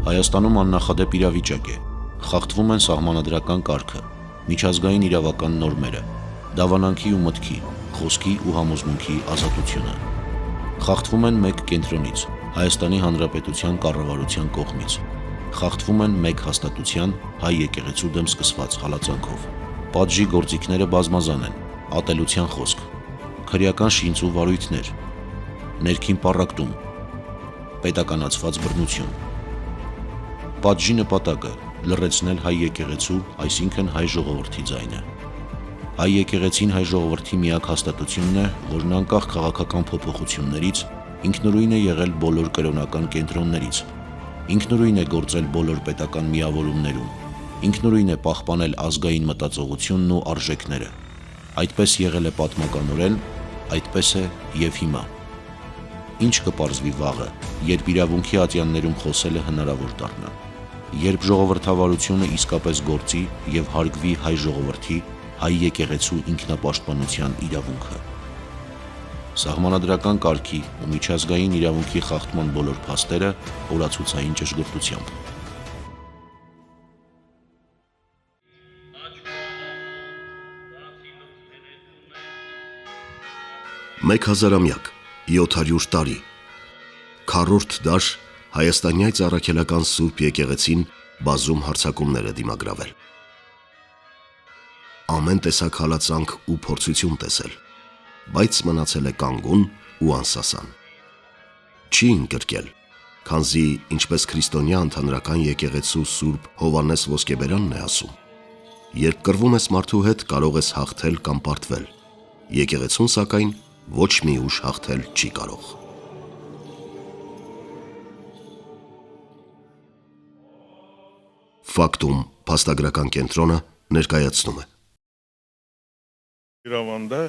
Հայաստանում աննախադեպ իրավիճակ է, խախտվում են սահմանադրական կարգը, միջազգային իրավական նորմերը, դավանանքի ու մտքի, խոսքի ու համոզմունքի ազատությունը։ Խախտվում են մեկ կենտրոնից, Հայաստանի Հանրապետության կառավարության կողմից, խախտվում են մեկ հաստատության հայ եկեղեցու դեմ սկսված հալածանքով։ Պատժի գործիքները բազմազան են, ատելության խոսք, քրեական շինծ ու վարույթներ, ներքին պառակտում, պետականացված բռնություն։ Պատժի նպատակը լռեցնել հայ եկեղեցու, այսինքն հայ ժողովրդի ձայնը։ Հայ եկեղեցին հայ ժողովրդի միակ հաստատությունն է, որն անկախ քաղաքական փոփոխություններից ինքնուրույն է եղել բոլոր կրոնական կենտրոններից, ինքնուրույն է գործել բոլոր պետական միավորումներում, ինքնուրույն է պահպանել ազգային մտածողությունն ու արժեքները։ Այդպես եղել է պատմականորեն, այդպես է և հիմա։ Ինչ կպարզվի վաղը, երբ իրավունքի ատյաններում խոսելը հնարավոր դառնա, երբ ժողովրդավարությունը իսկապես գործի և հարգվի հայ ժողովրդի, հայ եկեղեցու ինքնապաշտպանության իրավունքը։ Սահմանադրական կարգի ու միջազգային իրավունքի խախտման բոլոր փաստերը օրացուցային ճշգրտությամբ։ Մեկ հազարամյակ, 700 տարի, քառորդ դար Հայաստանյաց առաքելական Սուրբ եկեղեցին բազում հարձակումներ է դիմագրավել։ Ամեն տեսակ հալածանք ու փորձություն տեսել, բայց մնացել է կանգուն ու անսասան։ Չի ընկրկել, քանզի ինչպես քրիստոնյա ընդհանրական եկեղեցու Սուրբ Հովհաննես Ոսկեբերանն է ասում. երբ կռվում ես մարդու հետ, կարող ես հաղթել կամ պարտվել, եկեղեցուն սակայն ոչ մի ուժ հաղթել չի կարող։ Ֆակտում փաստագրական կենտրոնը ներկայացնում է։ İrəvanda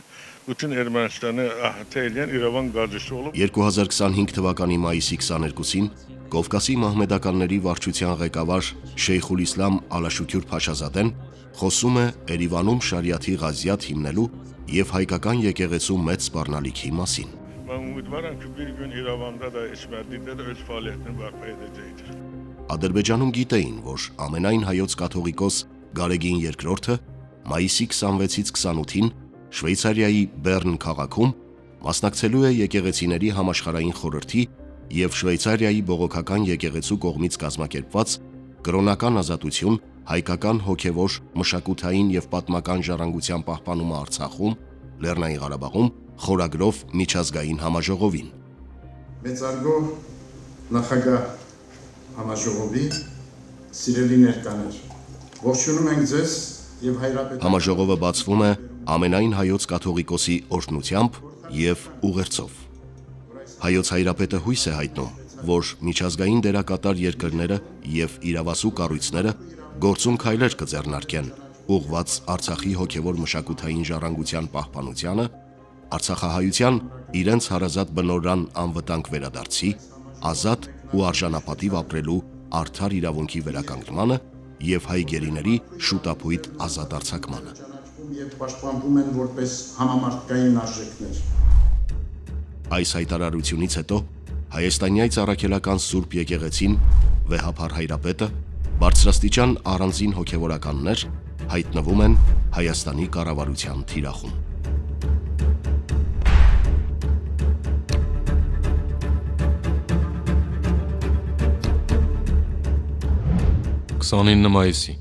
bütün Ermənistani əhatə edən İrəvan qazisi olub. 2025 թվականի մայիսի 22-ին Կովկասի մահմեդականների վարչության ղեկավար Շեյխուլ Իսլամ Ալաշուքյուր Փաշազադեն խոսում է Երևանում շարիաթի ղազիաթ հիմնելու և հայկական եկեղեցու մեծ սպառնալիքի մասին։ Mən ümidvaram ki, bir gün İrəvanda da, Əsmərlikdə də öz fəaliyyətini bərpa edəcəkdir. Ադրբեջանում գիտեին, որ ամենայն հայոց կաթողիկոս Գարեգին II-ը մայիսի 26-ից 28-ին Շվեյցարիայի Բեռն քաղաքում մասնակցելու է եկեղեցիների համաշխարհային խորհրդի և Շվեյցարիայի բողոքական եկեղեցու կողմից կազմակերպված կրոնական ազատություն, հայկական հոգևոր, մշակութային և պատմական ժառանգության պահպանումը Արցախում, Լեռնային Ղարաբաղում խորագրով միջազգային համաժողովին։ Մեծարգո նախագահ համաժողովի սիրելի ներկաներ, ողջունում ենք ձեզ և հայրապետական։ Համաժողովը բացվում է ամենայն հայոց կաթողիկոսի օրհնությամբ և ուղերձով։ Հայոց հայրապետը հույս է հայտնում, որ միջազգային դերակատար երկրները և իրավասու կառույցները գործուն քայլեր կձեռնարկեն ուղղված Արցախի հոգևոր մշակութային ժառանգության պահպանությանը, արցախահայության իրենց հարազատ բնօրրան անվտանգ վերադարձի, ազատ ու արժանապատիվ ապրելու արդար իրավունքի վերականգնմանը և հայ գերիների շուտափույթ ազատ արձակմանը։ Եվ պաշտպանվում են որպես համամարտկային արժեքներ։ Այս հայտարարությունից հետո Հայաստանյաց առաքելական Սուրբ եկեղեցին, վեհափառ հայրապետը, բարձրաստիճան առանձին հոգևորականներ հայտնվում են Հայաստանի կառավարության թիրախում։ մայիսի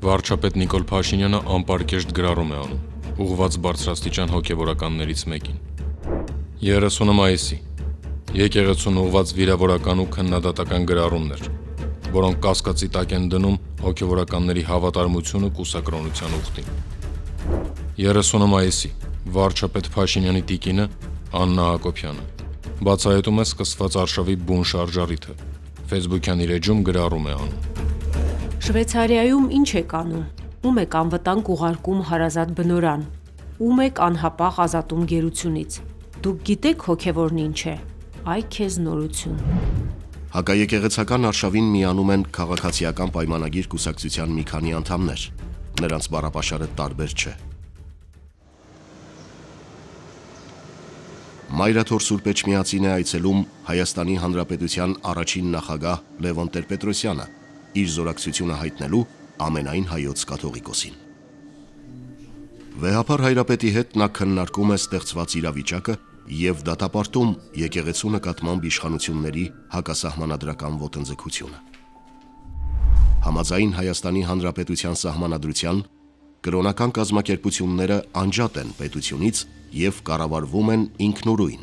վարչապետ Նիկոլ Փաշինյանը անպարկեշտ գրառում է անում, ուղղված բարձրաստիճան հոգևորականներից մեկին։ 30 մայիսի եկեղեցուն ուղղված վիրավորական ու քննադատական գրառումներ, որոնք կասկածի տակ են դնում հոգևորականների հավատարմությունը կուսակրոնության ուխտին։ 30 մայիսի վարչապետ Փաշինյանի տիկինը Աննա Հակոբյանը բացահայտում է սկսված արշավի բուն շարժառիթը, Facebook-յան իր էջում գրառում է անում։ Շվեյցարիայում ինչ եք անում, ում եք անվտանգ ուղարկում հարազատ բնօրրան, ում եք անհապաղ ազատում գերությունից, դուք գիտեք հոգևորն ինչ է, այ քեզ նորություն։ Հակաեկեղեցական արշավին միանում են քաղաքացիական պայմանագիր կուսակցության մի քանի անդամներ, նրանց բառապաշարը տարբեր չէ։ Մայրաթոր Սուրբ Էջմիածին է այցելում Հայաստանի Հանրապետության առաջին նախագահ Լևոն Տեր-Պետրոսյանը իր զորակցությունը հայտնելու ամենայն հայոց կաթողիկոսին։ Վեհափար Հայրապետի հետ նա քննարկում է ստեղծված իրավիճակը եւ դատապարտում եկեղեցու նկատմամբ իշխանությունների հակասահմանադրական ոտնձգությունը։ Համաձայն Հայաստանի Հանրապետության սահմանադրության կրոնական կազմակերպությունները անջատ են պետությունից եւ կառավարվում են ինքնուրույն,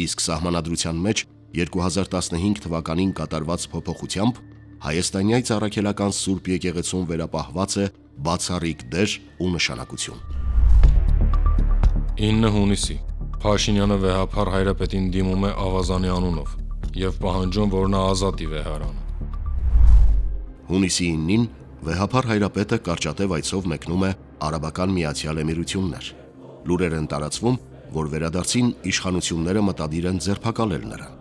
իսկ սահմանադրության մեջ 2015 թվականին կատարված փոփոխությամբ հայաստանյաց առաքելական Սուրբ եկեղեցուն վերապահված է բացառիկ դեր ու նշանակություն։ 9 հունիսի Փաշինյանը Վեհափար Հայրապետին դիմում է ավազանի անունով եւ պահանջում, որ նա ազատի Վեհարանը։ Հունիսի 9-ին Վեհափար Հայրապետը կարճատև այցով մեկնում է Արաբական Միացյալ Էմիրություններ։ Լուրեր են տարածվում, որ վերադարձին իշխանությունները մտադիր են ձերբակալել նրան։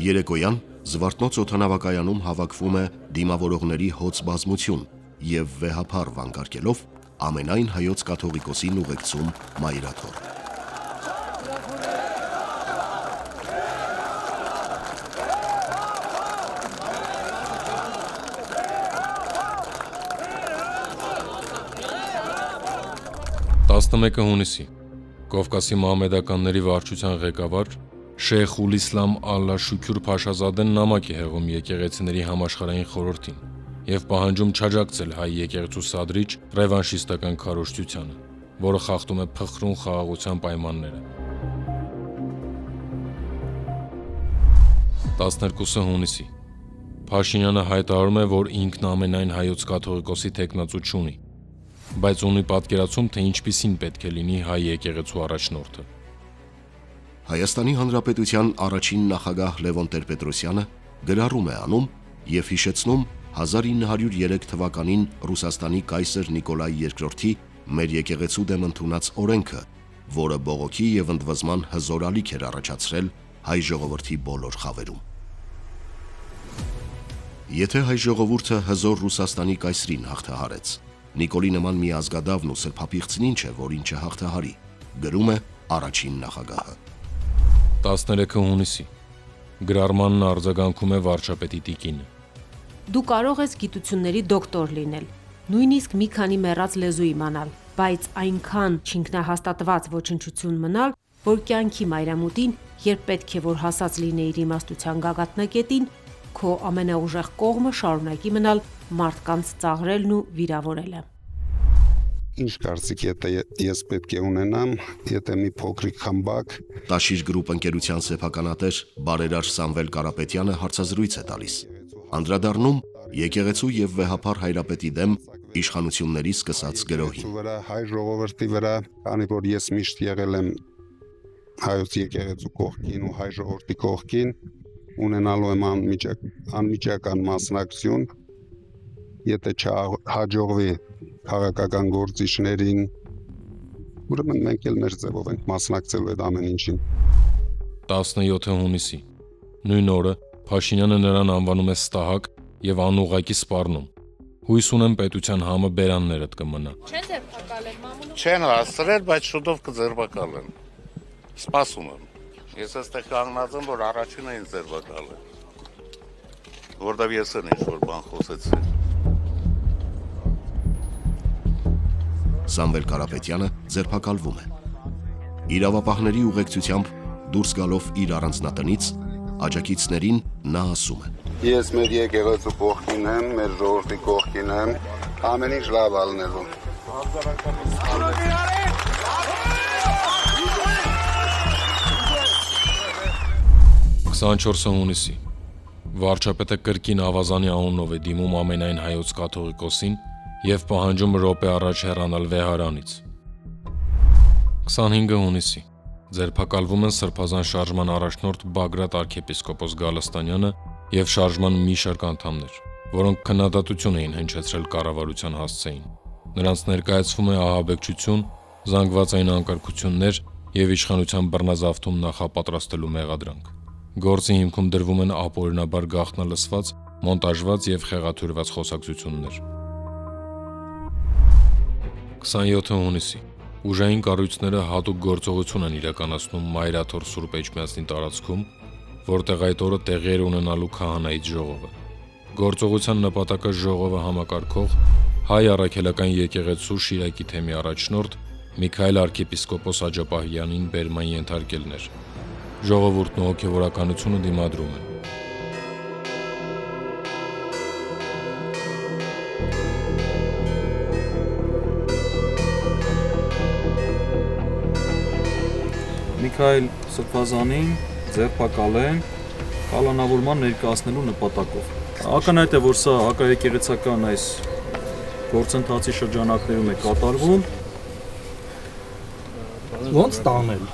Երեկոյան Զվարթնոց օդանավակայանում հավաքվում է դիմավորողների հոծ բազմություն եւ Վեհափար վանկարկելով ամենայն հայոց կաթողիկոսին ուղեկցում Մայրաթոր։ Տասնմեկը հունիսի Կովկասի մահմեդականների վարչության ղեկավար Շեյխ Իսլամ Ալլա Շուքյուր Փաշազադեն նամակ է հղում եկեղեցիների համաշխարհային խորհրդին եւ պահանջում չաջակցել հայ եկեղեցու սադրիչ ռևանշիստական քարոզչությանը, որը խախտում է փխրուն խաղաղության պայմանները։ 12 հունիսի Փաշինյանը հայտարարում է, որ ինքն ամենայն հայոց կաթողիկոսի թեկնածու չունի, բայց ունի պատկերացում, թե ինչպիսին պետք է լինի հայ եկեղեցու առաջնորդը։ Հայաստանի Հանրապետության առաջին նախագահ Լևոն Տեր-Պետրոսյանը գրառում է անում եւ հիշեցնում 1903 թվականին Ռուսաստանի կայսր Նիկոլայ II-ի մեր եկեղեցու դեմ ընդունած օրենքը, որը բողոքի եւ ընդվզման հզոր ալիք էր առաջացրել հայ ժողովրդի բոլոր խավերում։ Եթե հայ ժողովուրդը հզոր Ռուսաստանի կայսրին հաղթահարեց, Նիկոլի նման մի ազգադավն ու սրբապիղծն ինչ է, որ ինչը հաղթահարի, գրում է առաջին նախագահը։ 13 հունիսի գրառմանն արձագանքում է վարչապետի տիկինը։ Դու կարող ես գիտությունների դոկտոր լինել, նույնիսկ մի քանի մեռած լեզու իմանալ, բայց այնքան չինքնահաստատված ոչնչություն մնալ, որ կյանքի մայրամուտին, երբ պետք է որ հասած լինեիր իմաստության գագաթնակետին, քո ամենաուժեղ կողմը շարունակի մնալ մարդկանց ծաղրելն ու վիրավորելը։ Ինչ կարծիք ես պետք է ունենամ, եթե մի փոքրիկ խմբակ Տաշիր գրուպ ընկերության սեփականատեր բարերար Սամվել Կարապետյանը հարցազրույց է տալիս, անդրադառնում եկեղեցու եւ Վեհափար Հայրապետի դեմ իշխանությունների սկսած գրոհին։ վրա, հայ ժողովրդի վրա, քանի որ ես միշտ եղել եմ հայոց եկեղեցու կողքին ու հայ ժողովրդի կողքին, ունենալու եմ անմիջական մասնակցություն, եթե չհաջողվի քաղաքական գործիչներին, ուրեմն մենք էլ մեր ձևով ենք մասնակցելու այդ ամեն ինչին։ 17 հունիսի նույն օրը Փաշինյանը նրան անվանում է ստահակ եւ անուղղակի սպառնում։ Հույս ունեմ պետության համը բերաններդ կմնա։ Չեն ձերբակալել մամուլը։ Չեն հասցրել, բայց շուտով կձերբակալեն։ Սպասում եմ։ Ես այստեղ կանգնած եմ, որ առաջինը ինձ ձերբակալեն։ Որտեւ ես էլ ինչ-որ բան խոսեցի։ Սամվել Կարապետյանը ձերբակալվում է։ Իրավապահների ուղեկցությամբ դուրս գալով իր առանձնատնից, աջակիցներին նա ասում է. Ես մեր եկեղեցու կողքին եմ, մեր ժողովրդի կողքին եմ, ամեն ինչ լավ ալնելու։ 24 հունիսի վարչապետը կրկին ավազանի անունով է դիմում ամենայն հայոց կաթողիկոսին եւ պահանջում րոպե առաջ հեռանալ Վեհարանից։ 25 հունիսի ձերբակալվում են Սրբազան շարժման առաջնորդ Բագրատ arczepiskopos Գալստանյանը եւ շարժման մի շարք անդամներ, որոնք քննադատություն էին հնչեցրել կառավարության հասցեին։ Նրանց ներկայացվում է ահաբեկչություն, զանգվածային անկարգություններ եւ իշխանության բռնազավթում նախապատրաստելու մեղադրանք։ Գործի հիմքում դրվում են ապօրինաբար գաղտնալսված, մոնտաժված եւ խեղաթյուրված խոսակցություններ։ 27 հունիսի Ուժային կառույցները հատուկ գործողություն են իրականացնում Մայրաթոր Սուրբ Էջմիածնի տարածքում, որտեղ այդ օրը տեղի էր ունենալու քահանայից ժողովը։ Գործողության նպատակը ժողովը համակարգող հայ առաքելական եկեղեցու Շիրակի թեմի առաջնորդ Միքայել arczepiskopos Աջապահյանին բերման ենթարկելն էր։ Ժողովուրդն ու հոգևորականությունը դիմադրում են։ Միքայել Սրբազանին ձերբակալ են կալանավորման ներկայացնելու նպատակով։ Ակնհայտ է, որ սա հակաեկեղեցական այս գործընթացի շրջանակներում է կատարվում։ Ոնց տանել։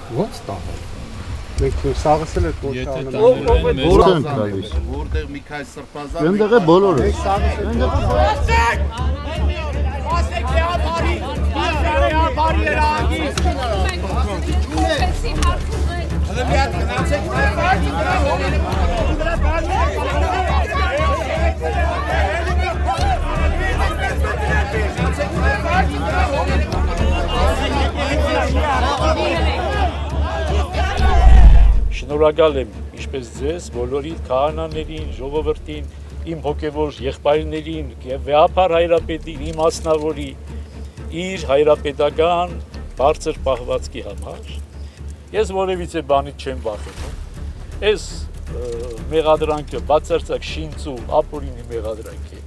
Մենք սաղսել ենք ոչ Որտեղ Միքայել Սրբազանը։ Այնտեղ է բոլորը։ Շնորհակալ եմ ինչպես ձեզ, բոլորի քահանաներին, ժողովրդին, իմ հոգևոր եղբայրներին եւ վեհապար հայրապետին, իմ մասնավորի իր հայրապետական բարձր պահվածքի համար։ Ես որևիցե բանից չեմ վախենում։ Այս մեղադրանքը բացարձակ շինծու ապօրինի մեղադրանք է։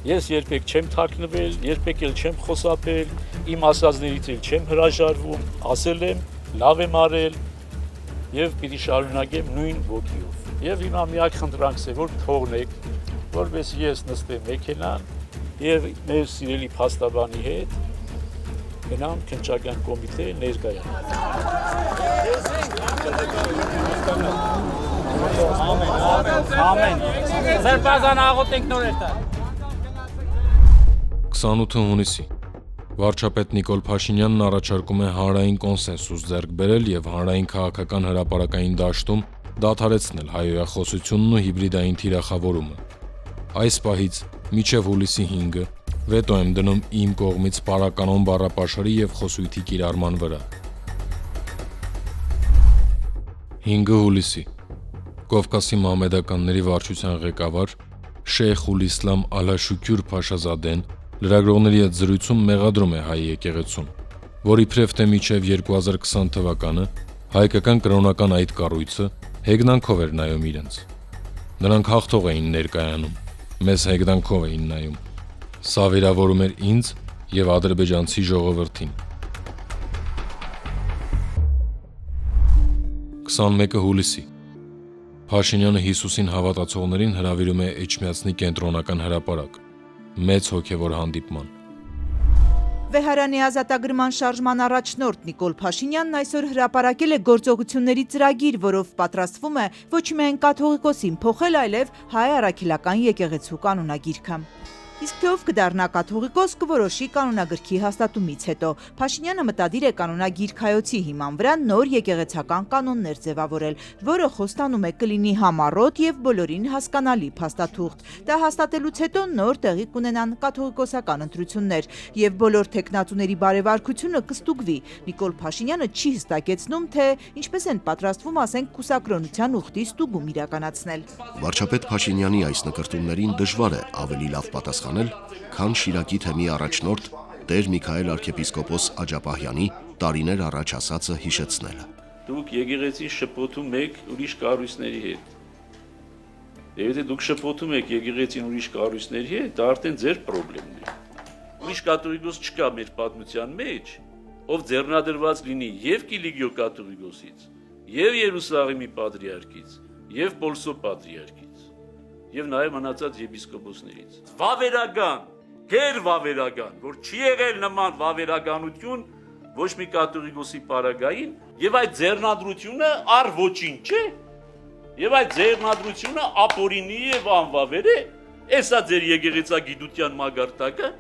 Ես երբեք չեմ թաքնվել, երբեք էլ չեմ խոսապել, իմ ասածներից էլ չեմ հրաժարվում, ասել եմ, լավ եմ արել եւ պիտի շարունակեմ նույն ոգիով։ Եվ հիմա միակ խնդրանքս է, որ թողնեք, որպես ես նստեմ մեքենան եւ մեր սիրելի փաստաբանի հետ գնամ քննչական կոմիտե ներկայանալ։ Ամեն։ Սրբազան աղոթենք նոր էտա։ 28 հունիսի վարչապետ Նիկոլ Փաշինյանն առաջարկում է հանրային կոնսենսուս ձեռք բերել եւ հանրային քաղաքական հրապարակային դաշտում դադարեցնել հայոյախոսությունն ու հիբրիդային թիրախավորումը։ Այս պահից մինչև հուլիսի 5-ը վետո եմ դնում իմ կողմից պարականոն բառապաշարի եւ խոսույթի կիրառման վրա։ 5 հուլիսի Կովկասի մահմեդականների վարչության ղեկավար Շեյխ Իսլամ Ալաշուքյուր Փաշազադեն լրագրողների հետ զրույցում մեղադրում է հայ եկեղեցուն, որ իբրև թե մինչև 2020 թվականը հայկական կրոնական այդ կառույցը հեգնանքով էր նայում իրենց։ Նրանք հաղթող էին ներկայանում, մեզ հեգնանքով էին նայում։ Սա վիրավորում էր ինձ եւ ադրբեջանցի ժողովրդին։ 21 հուլիսի Փաշինյանը Հիսուսին հավատացողներին հրավիրում է Էջմիածնի կենտրոնական հրապարակ, մեծ հոգևոր հանդիպման։ Վեհարանի ազատագրման շարժման առաջնորդ Նիկոլ Փաշինյանն այսօր հրապարակել է գործողությունների ծրագիր, որով պատրաստվում է ոչ միայն կաթողիկոսին փոխել, այլև հայ առաքելական եկեղեցու կանոնագիրքը։ Իսկ թե ով կդառնա կաթողիկոս կորոշի կանոնագրքի հաստատումից հետո։ Փաշինյանը մտադիր է կանոնագիրքայոցի հիման վրա նոր եկեղեցական կանոններ ձևավորել, որը խոստանում է կլինի համառոտ եւ բոլորին հասկանալի փաստաթուղթ։ Դա հաստատելուց հետո նոր տեղի կունենան կաթողիկոսական ընտրություններ եւ բոլոր տեխնատուների բարեվարկությունը կստուգվի։ Նիկոլ Փաշինյանը չի հստակեցնում, թե ինչպես են պատրաստվում, ասենք, կուսակրոնության ուխտի ստուգում իրականացնել։ Վարչապետ Փաշինյանի այս նկրտումներին դժվար է ավելի լավ պատասխանել, քան Շիրակի թեմի առաջնորդ Տեր Միքայել arczepiskopos Աջապահյանի տարիներ առաջ ասածը հիշեցնելը։ Դուք եկեղեցի շփոթում եք ուրիշ կառույցների հետ։ Եթե դուք շփոթում եք եկեղեցին ուրիշ կառույցների հետ, դա արդեն ձեր խնդիրն է։ Ուրիշ կաթողիկոս չկա մեր պատմության մեջ, ով ձեռնադրված լինի եւ Կիլիգիո կաթողիկոսից, եւ Երուսաղեմի պատրիարքից, եւ Պոլսո պատրիարքից, եւ նաեւ մնացած եպիսկոպոսներից։ Վավերական, գերվավերական, որ չի եղել նման վավերականություն ոչ մի կաթողիկոսի պարագային, եւ այդ ձեռնադրությունը առ ոչինչ չէ, եւ այդ ձեռնադրությունը ապօրինի եւ անվավեր է, էսա ձեր եկեղեցագիտության մագարտակը։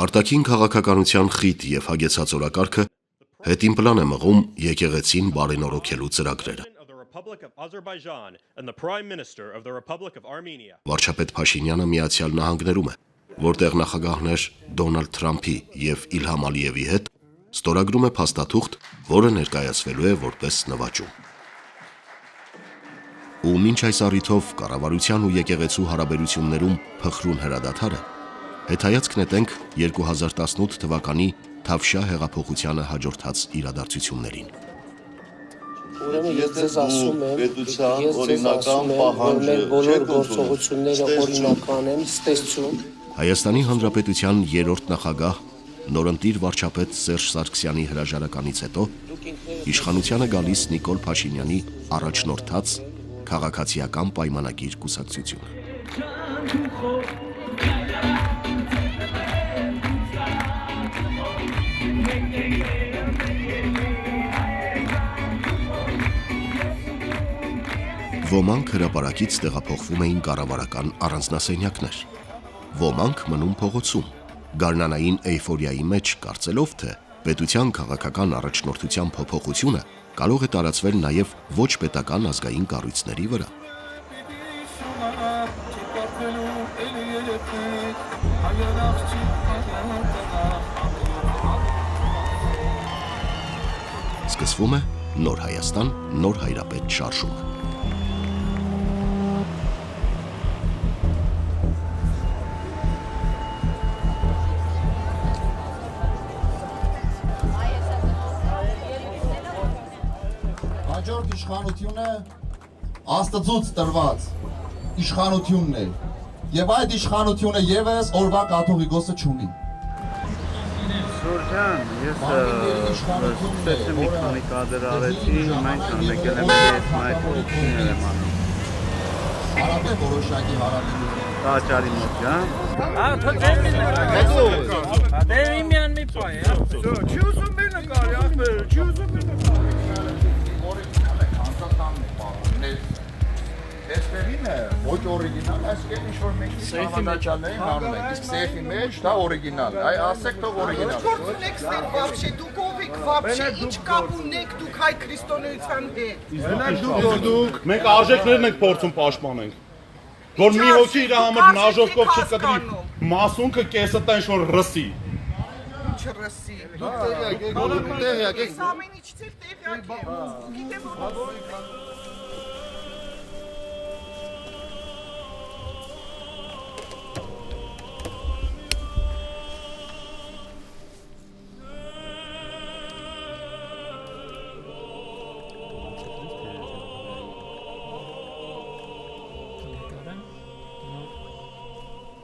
Արտաքին քաղաքականության խիտ եւ հագեցած օրակարգը հետին պլան է մղում եկեղեցին բարենորոգելու ծրագրերը։ Վարչապետ Փաշինյանը Միացյալ Նահանգներում է, որտեղ նախագահներ Դոնալդ Թրամփի եւ Իլհամ Ալիևի հետ ստորագրում է փաստաթուղթ, որը ներկայացվելու է որպես նվաճում։ Ու մինչ այս առիթով կառավարության ու եկեղեցու հարաբերություններում փխրուն հրադադարը, հետայացք նետենք 2018 թվականի Թավշյա հեղափոխությանը հաջորդած իրադարձություններին։ Ուրեմն ես ձեզ ասում եմ, որ մեր բոլոր գործողությունները օրինական են, ստեսություն։ Հայաստանի Հանրապետության երրորդ նախագահ նորընտիր վարչապետ Սերժ Սարգսյանի հրաժարականից հետո իշխանությանը գալիս Նիկոլ Փաշինյանի առաջնորդած քաղաքացիական պայմանագիր կուսակցությունը։ Ոմանք հրապարակից տեղափոխվում էին կառավարական առանձնասենյակներ, ոմանք մնում փողոցում, գարնանային էյֆորիայի մեջ կարծելով, թե պետության քաղաքական առաջնորդության փոփոխությունը կարող է տարածվել նաև ոչ պետական ազգային կառույցների վրա։ Սկսվում է Նոր Հայաստան, Նոր Հայրապետ շարժումը։ Հաջորդ իշխանությունը Աստծուց տրված իշխանությունն է, եւ այդ իշխանությունը եւս օրվա կաթողիկոսը չունի։ Շուրջան, ես սկսեցի մի քանի կադր արեցի, մենք եկել եմ ես այդ ուղիքներ եմ անում։ Հարապ է որոշակի հարավի։ Տաճարի մոտ, հա։ Թո դե իմյան մի պայ, հա։ Չի ուզում մի նկարի, ախպեր, չի ուզում մի նկարի։ Էստերին է, ոչ օրիգինալ, այսինքն ինչ-որ մեկի հավատաչալներին հանում են, իսկ սեյֆի մեջ դա օրիգինալ, այ ասեք թող օրիգինալ։ Գործ ունեք սեր վաբշե, դուք ով եք վաբշե, ինչ կապ ունեք դուք հայ քրիստոնեության հետ։ Դուք մենք արժեքներն ենք փորձում պաշտպանենք, որ մի հոգի իր համար նաժողկով չկտրի, մասունքը կեսը տա ինչ-որ ռսի։ Ինչ ռսի։ Դուք տեղյակ եք։ Ամեն ինչ տեղյակ եմ։ Գիտեմ որ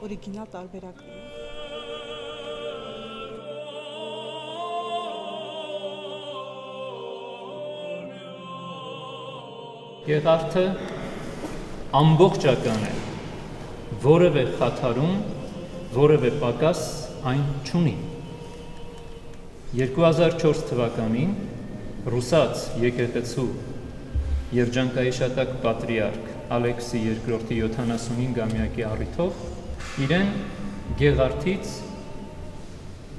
օրիգինալ տարբերակներ։ Գեղարդը ամբողջական է, որևէ խաթարում, որևէ պակաս այն չունի։ 2004 թվականին ռուսաց եկեղեցու երջանկայիշատակ պատրիարք Ալեքսի II 75-ամյակի առիթով իրեն գեղարդից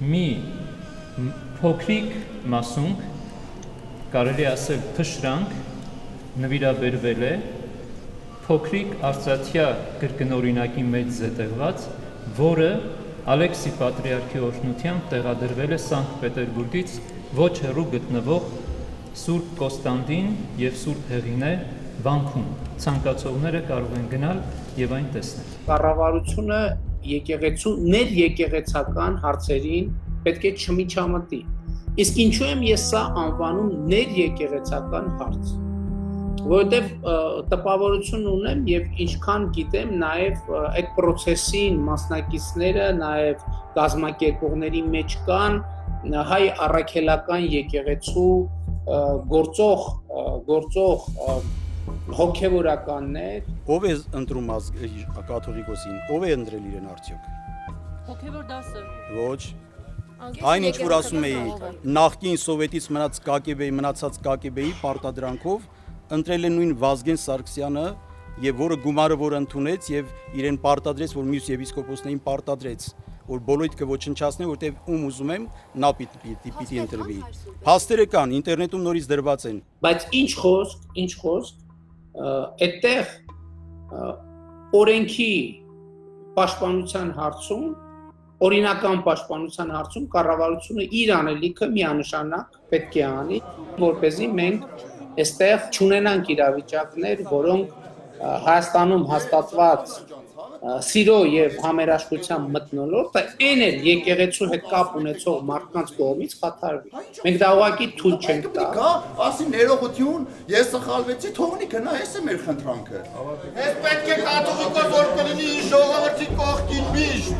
մի փոքրիկ մասունք, կարելի ասել փշրանք, նվիրաբերվել է փոքրիկ արծաթյա կրկնօրինակի մեջ զետեղված, որը Ալեքսի պատրիարքի օրհնությամբ տեղադրվել է Սանկտ Պետերբուրգից ոչ հեռու գտնվող Սուրբ Կոստանդին եւ Սուրբ Հեղինե վանքում։ Ցանկացողները կարող են գնալ եւ այն տեսնել։ Կառավարությունը եկեղեցու ներեկեղեցական հարցերին պետք է չմիջամտի։ Իսկ ինչու եմ ես սա անվանում ներեկեղեցական հարց։ Որովհետև տպավորություն ունեմ եւ ինչքան գիտեմ նաեւ այդ process-ին մասնակիցները նաեւ կազմակերպողների մեջ կան հայ առաքելական եկեղեցու գործող հոգեվորականներ։ Ով է ընտրում կաթողիկոսին, ով է ընտրել իրեն արդյոք։ հոգևոր դասը։ Ոչ։ Այն ինչ որ ասում էի, նախկին սովետից մնացած ԿԳԲ-ի պարտադրանքով ընտրել է նույն Վազգեն Սարգսյանը, եւ որը գումարը որ ընդունեց եւ իրեն պարտադրեց, որ մյուս եպիսկոպոսներին պարտադրեց, որ բոլորիդ կոչնչացնեն, որտեղ ում ուզում եմ նա պիտի ընտրվի։ Փաստերը կան, ինտերնետում նորից դրված են։ Բայց ինչ խոսք, այդտեղ օրենքի պաշտպանության հարցում, օրինական պաշտպանության հարցում կառավարությունը իր անելիքը միանշանակ պետք է անի, որպեսզի մենք այստեղ չունենանք իրավիճակներ, որոնք Հայաստանում հաստատված սիրո եւ համերաշխության մթնոլորտը այն էլ եկեղեցու հետ կապ ունեցող մարդկանց կողմից խաթարվի։ Մենք դա ուղղակի թույլ չենք տա։ Ասի ներողություն, ես սխալվեցի, թողնի գնա, այս է մեր խնդրանքը։ Ես պետք է կաթողիկոս որ կլինի ժողովրդի կողքին միշտ։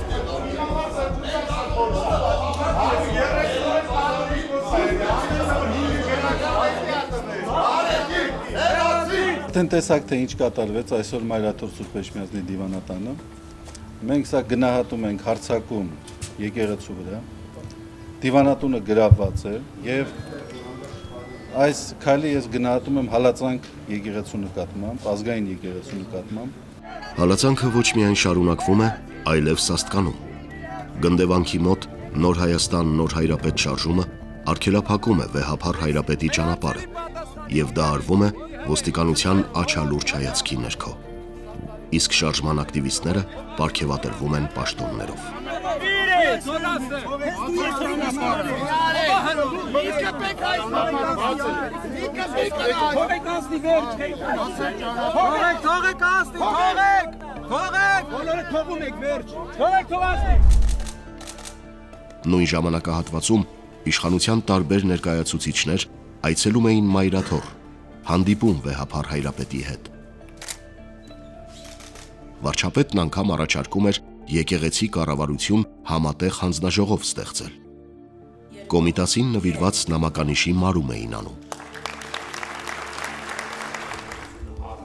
Արդեն տեսակ թե ինչ կատարվեց այսօր Մայրաթոր Սուրբ Էջմիածնի դիվանատանը։ Մենք սա գնահատում ենք հարձակում եկեղեցու վրա։ Դիվանատունը գրավված է եւ այս քայլը ես գնահատում եմ հալածանք եկեղեցու նկատմամբ, ազգային եկեղեցու նկատմամբ։ Հալածանքը ոչ միայն շարունակվում է, այլև սաստկանում։ Գնդեվանքի մոտ Նոր Հայաստան Նոր Հայրապետ շարժումը արգելափակում է վեհափառ հայրապետի ճանապարհը եւ դա արվում է ոստիկանության աչալուրջ հայացքի ներքո։ Իսկ շարժման ակտիվիստները պարգևատրվում են պաշտոններով։ Նույն ժամանակահատվածում իշխանության տարբեր ներկայացուցիչներ այցելում էին Մայրաթոր, հանդիպում վեհափառ հայրապետի հետ։ Վարչապետն անգամ առաջարկում էր եկեղեցի կառավարություն համատեղ հանձնաժողով ստեղծել։ Կոմիտասին նվիրված նամականիշի մարում էին անում։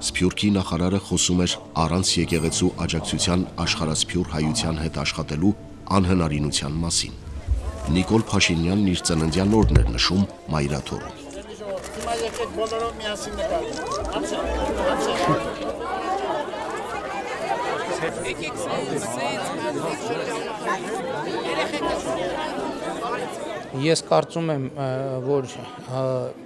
Սփյուռքի նախարարը խոսում էր առանց եկեղեցու աջակցության աշխարհասփյուռ հայության հետ աշխատելու անհնարինության մասին։ Նիկոլ Փաշինյանն իր ծննդյան օրն էր նշում Մայրաթորում։ Հիմա եկեք բոլորով միասին Ես կարծում եմ, որ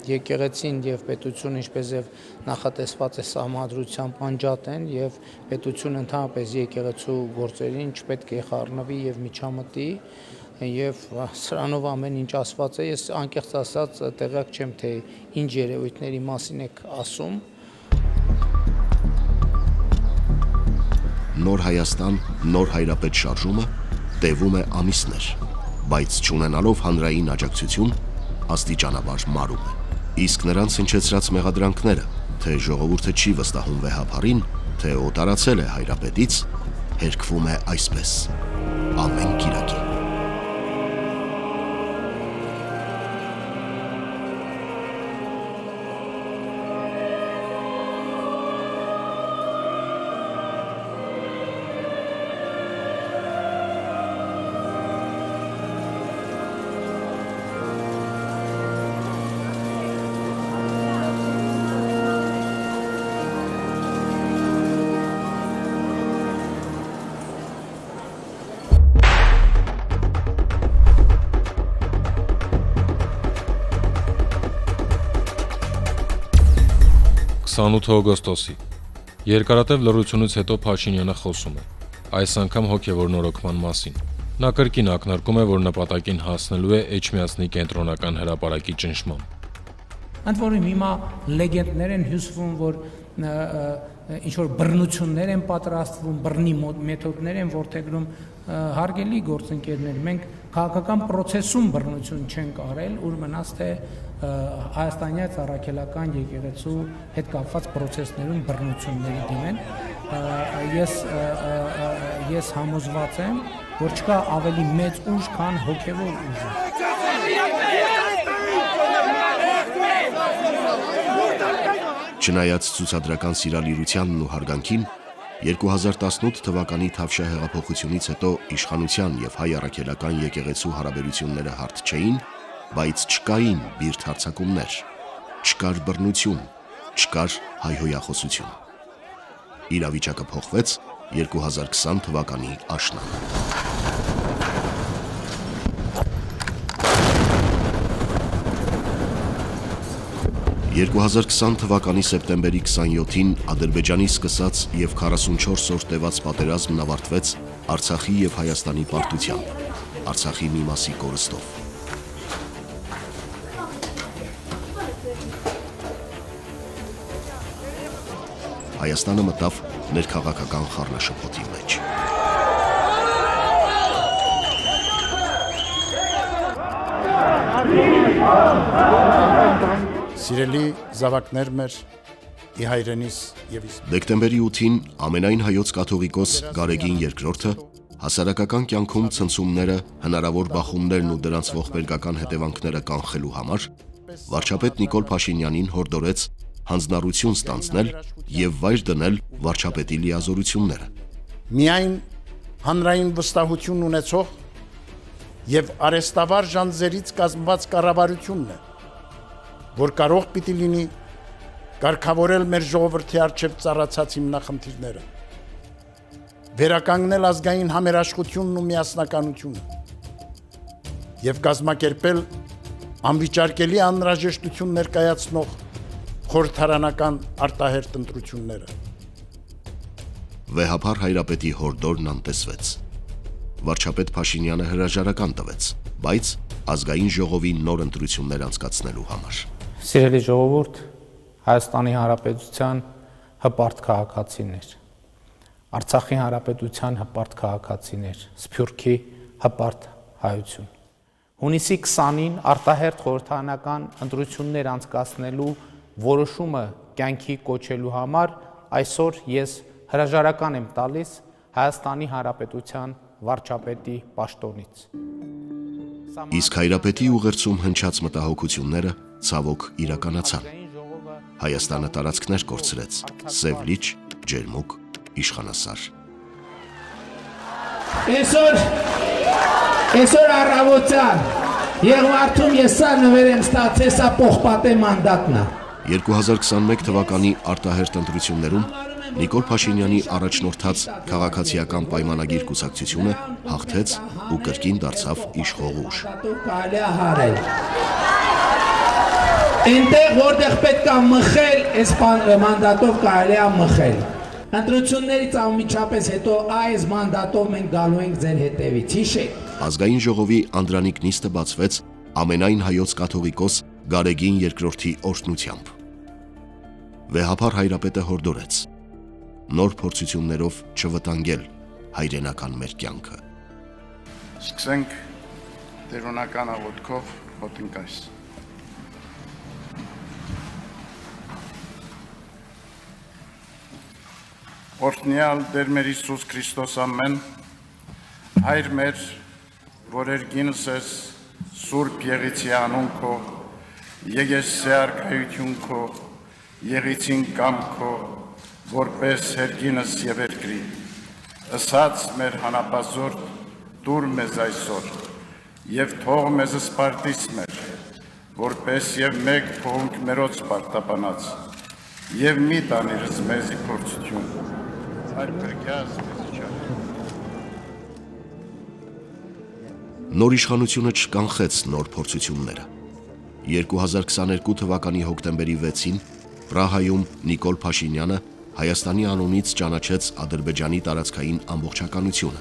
եկեղեցին եւ պետությունը ինչպես եւ նախատեսված է սահմանադրությամբ անջատ են եւ պետությունը ընդհանրապես եկեղեցու գործերին չպետք է խառնվի եւ միջամտի եւ սրանով ամեն ինչ ասված է, ես անկեղծ ասած տեղյակ չեմ թե ինչ երևույթների մասին եք ասում։ Նոր Հայաստան Նոր Հայրապետ շարժումը տևում է ամիսներ, բայց չունենալով հանրային աջակցություն աստիճանաբար մարում է։ Իսկ նրանց հնչեցրած մեղադրանքները, թե ժողովուրդը չի վստահում վեհափառին, թե օտարացել է հայրապետից, հերկվում է այսպես. ամեն կիրակի։ Օգոստոսի Երկարատև լռությունից հետո Փաշինյանը խոսում է, այս անգամ հոգևոր նորոգման մասին։ Նա կրկին ակնարկում է, որ նպատակին հասնելու է Էջմիածնի կենտրոնական հրապարակի ճնշմամբ։ Ընդ որում հիմա լեգենդներ են հյուսվում, որ ինչ-որ բռնություններ են պատրաստվում, բռնի մեթոդներ են որդեգրում, հարգելի գործընկերներ, մենք քաղաքական պրոցեսում բռնություն չենք արել, ուր մնաց թե հայաստանյաց առաքելական եկեղեցու հետ կապված պրոցեսներում բռնությունների դիմեն։ Ես համոզված եմ, որ չկա ավելի մեծ ուժ, քան հոգևոր ուժը։ Չնայած ցուցադրական սիրալիրությանն ու հարգանքին, 2018 թվականի Թավշյա հեղափոխությունից հետո իշխանության եւ հայ առաքելական եկեղեցու հարաբերությունները հարթ չէին, բայց չկային բիրտ հարձակումներ, չկար բռնություն, չկար հայհոյախոսություն։ Իրավիճակը փոխվեց 2020 թվականի աշնանը։ 2020 թվականի սեպտեմբերի 27-ին Ադրբեջանի սկսած և 44 օր տևած պատերազմն ավարտվեց Արցախի և Հայաստանի պարտությամբ, Արցախի մի մասի կորստով։ Հայաստանը մտավ ներքաղաքական խառնաշփոթի մեջ։ Սիրելի զավակներ մեր, ի հայրենիս և իսկ։ Դեկտեմբերի 8-ին ամենայն հայոց կաթողիկոս Գարեգին II հասարակական կյանքում ցնցումները, հնարավոր բախումներն ու դրանց ողբերգական հետևանքները կանխելու համար վարչապետ Նիկոլ Փաշինյանին հորդորեց հանձնառություն ստանձնել և վայր դնել վարչապետի լիազորությունները։ Միայն հանրային վստահություն ունեցող և արեստավար ժանձերից կազմված կառավարությունն է, որ կարող պիտի լինի կարգավորել մեր ժողովրդի առջև ծառացած հիմնախնդիրները, վերականգնել ազգային համերաշխությունն ու միասնականությունը և կազմակերպել անվիճարկելի անհրաժեշտություն ներկայացնող խորհրդարանական արտահերթ ընտրությունները։ Վեհափար Հայրապետի հորդորն անտեսվեց։ Վարչապետ Փաշինյանը հրաժարական տվեց, բայց ազգային ժողովի նոր ընտրություններ անցկացնելու համար։ Սիրելի ժողովուրդ, Հայաստանի Հանրապետության հպարտ քաղաքացիներ, Արցախի Հանրապետության հպարտ քաղաքացիներ, Սփյուռքի հպարտ հայություն։ Հունիսի 20-ին արտահերթ խորհրդարանական ընտրություններ անցկացնելու որոշումը կյանքի կոչելու համար այսօր ես հրաժարական եմ տալիս Հայաստանի Հանրապետության վարչապետի պաշտոնից։ Իսկ Հայրապետի ուղերձում հնչած մտահոգությունները ցավոք իրականացան։ Հայաստանը տարածքներ կորցրեց՝ Սև լիճ, Ջերմուկ, Իշխանասար։ Այսօր առավոտյան Եղվարդում ես սա նվեր եմ ստացել, սա պողպատե մանդատնա։ 2021 թվականի արտահերթ ընտրություններում Նիկոլ Փաշինյանի առաջնորդած քաղաքացիական պայմանագիր կուսակցությունը հաղթեց ու կրկին դարձավ իշխող ուժ։ Այնտեղ որտեղ պետք է մխել, այս մանդատով կարելի է մխել։ Ընտրություններից անմիջապես հետո այս մանդատով մենք գալու ենք ձեր հետևից, հիշեք։ Ազգային ժողովի անդրանիկ նիստը բացվեց ամենայն հայոց կաթողիկոս Գարեգին II օրհնությամբ։ Վեհափար Հայրապետը հորդորեց նոր փորձություններով չվտանգել հայրենական մեր կյանքը։ Սկսենք տերոնական աղոթքով հոտնկայս։ Օրհնյալ Տեր մեր Հիսուս Քրիստոս ամեն, Հայր մեր, որ երգինս ես Սուրբ Եղիցի անուն քո, եկես արքայություն քո, եղիցին կամ քո, որպես հերգինս և երկրի, ըսած մեր հանապազորդ դուր մեզ այսօր, և թող մեզ սպարտիս մեր, որպես և մեկ փողունք մերոց պարտապանած, և մի տանիրս մեզի փորձություն, հայր պրկյազ մեզի չար։ Նոր իշխանությունը չկանխեց նոր փորձությունները։ 2022 թվականի հոկտեմբերի 6-ին Պրահայում Նիկոլ Փաշինյանը Հայաստանի անունից ճանաչեց Ադրբեջանի տարածքային ամբողջականությունը,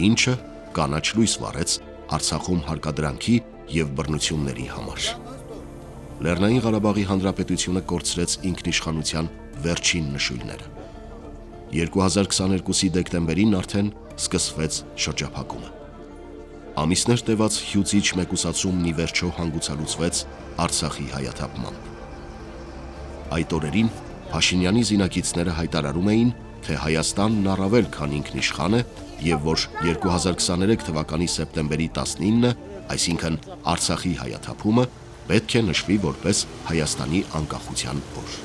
ինչը կանաչ լույս վառեց Արցախում հարկադրանքի և բռնությունների համար։ Լեռնային Ղարաբաղի Հանրապետությունը կորցրեց ինքնիշխանության վերջին նշույլները։ 2022-ի դեկտեմբերին արդեն սկսվեց շրջափակումը։ Ամիսներ տևած հյուծիչ մեկուսացումն ի վերջո հանգուցալուծվեց Արցախի հայաթափմամբ։ Այդ օրերին Փաշինյանի զինակիցները հայտարարում էին, թե Հայաստանն առավել քան ինքնիշխան է և որ 2023 թվականի սեպտեմբերի 19-ը, այսինքն Արցախի հայաթափումը, պետք է նշվի որպես Հայաստանի անկախության օր։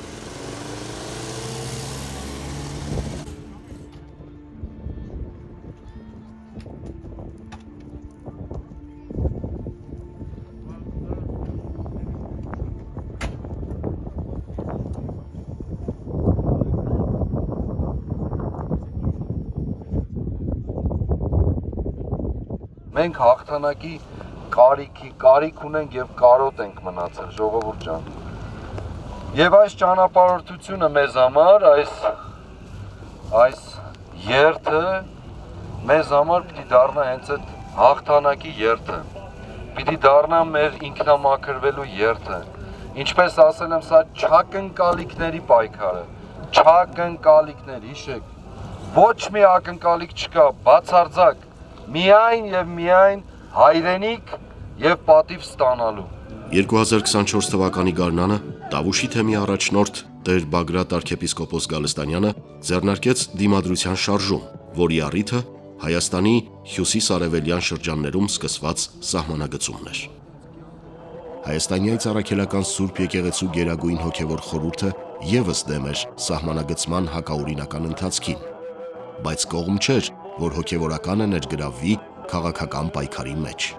Մենք հաղթանակի կարիք ունենք եւ կարոտ ենք մնացել, ժողովուրդ ջան։ Եվ այս ճանապարհորդությունը մեզ համար, այս երթը մեզ համար պիտի դառնա հենց այդ հաղթանակի երթը, պիտի դառնա մեր ինքնամաքրվելու երթը, ինչպես ասել եմ, սա չակնկալիքների պայքարը, չակնկալիքներ, հիշեք, ոչ մի ակնկալիք չկա, բացարձակ, միայն եւ միայն հայրենիք եւ պատիվ ստանալու։ 2024 թվականի գարնանը Տավուշի թեմի առաջնորդ Տեր Բագրատ arczepiskopos Գալստանյանը ձեռնարկեց դիմադրության շարժում, որի առիթը Հայաստանի հյուսիս-արևելյան շրջաններում սկսված սահմանագծումն էր։ Հայաստանյաց առաքելական Սուրբ եկեղեցու Գերագույն հոգևոր խորհուրդը եւս դեմ էր սահմանագծման հակաօրինական ընթացքին, բայց կողմ չէր, որ հոգևորականը ներգրավվի քաղաքական պայքարի մեջ։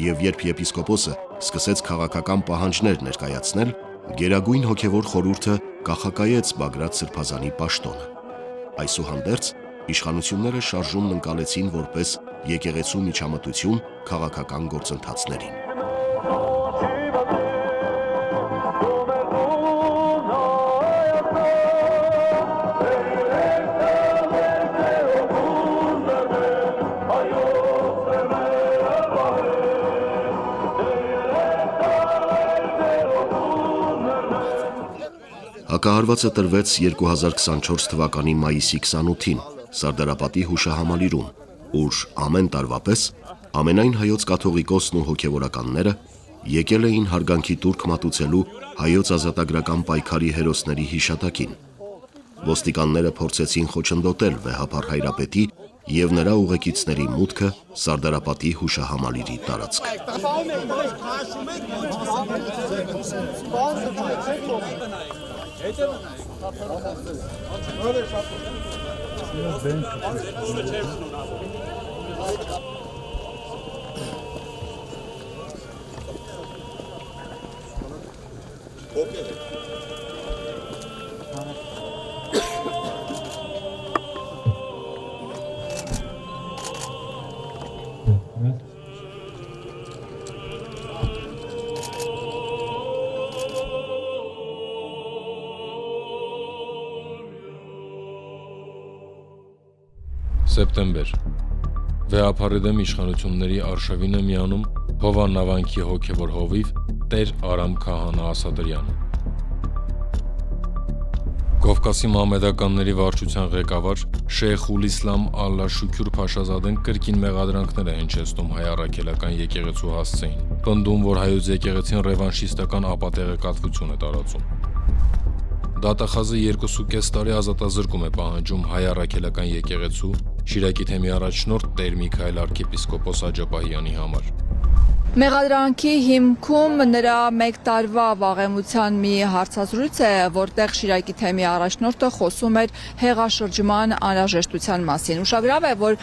Եվ երբ եպիսկոպոսը սկսեց քաղաքական պահանջներ ներկայացնել, Գերագույն հոգևոր խորհուրդը կախակայեց Բագրատ Սրբազանի պաշտոնը։ Այսուհանդերձ իշխանությունները շարժումն ընկալեցին որպես եկեղեցու միջամտություն քաղաքական գործընթացներին։ Հակահարվածը տրվեց 2024 թվականի մայիսի 28-ին Սարդարապատի հուշահամալիրում, ուր ամեն տարվա պես ամենայն հայոց կաթողիկոսն ու հոգևորականները եկել էին հարգանքի տուրք մատուցելու հայոց ազատագրական պայքարի հերոսների հիշատակին։ Ոստիկանները փորձեցին խոչընդոտել վեհափառ հայրապետի եւ նրա ուղեկիցների մուտքը Սարդարապատի հուշահամալիրի տարածք։ Սեպտեմբեր Վեհափառի դեմ իշխանությունների արշավին է միանում Հովան նավանքի հոգևոր հովիվ Տեր Արամ Քահանա Ասատրյանը։ Կովկասի մահմեդականների վարչության ղեկավար Շեյխ Իսլամ Ալլա Շուքյուր Փաշազադեն կրկին մեղադրանքներ է հնչեցնում հայ առաքելական եկեղեցու հասցեին, պնդում, որ հայոց եկեղեցին ռևանշիստական ապատեղեկատվություն է տարածում։ Դատախազը 2.5 տարի ազատազրկում է պահանջում հայ առաքելական եկեղեցու Շիրակի թեմի առաջնորդ Տեր Միքայել arczepiskopos Աջապահյանի համար։ Մեղադրանքի հիմքում նրա 1 տարվա վաղեմության մի հարցազրույց է, որտեղ Շիրակի թեմի առաջնորդը խոսում էր հեղաշրջման անհրաժեշտության մասին։ Ուշագրավ է, որ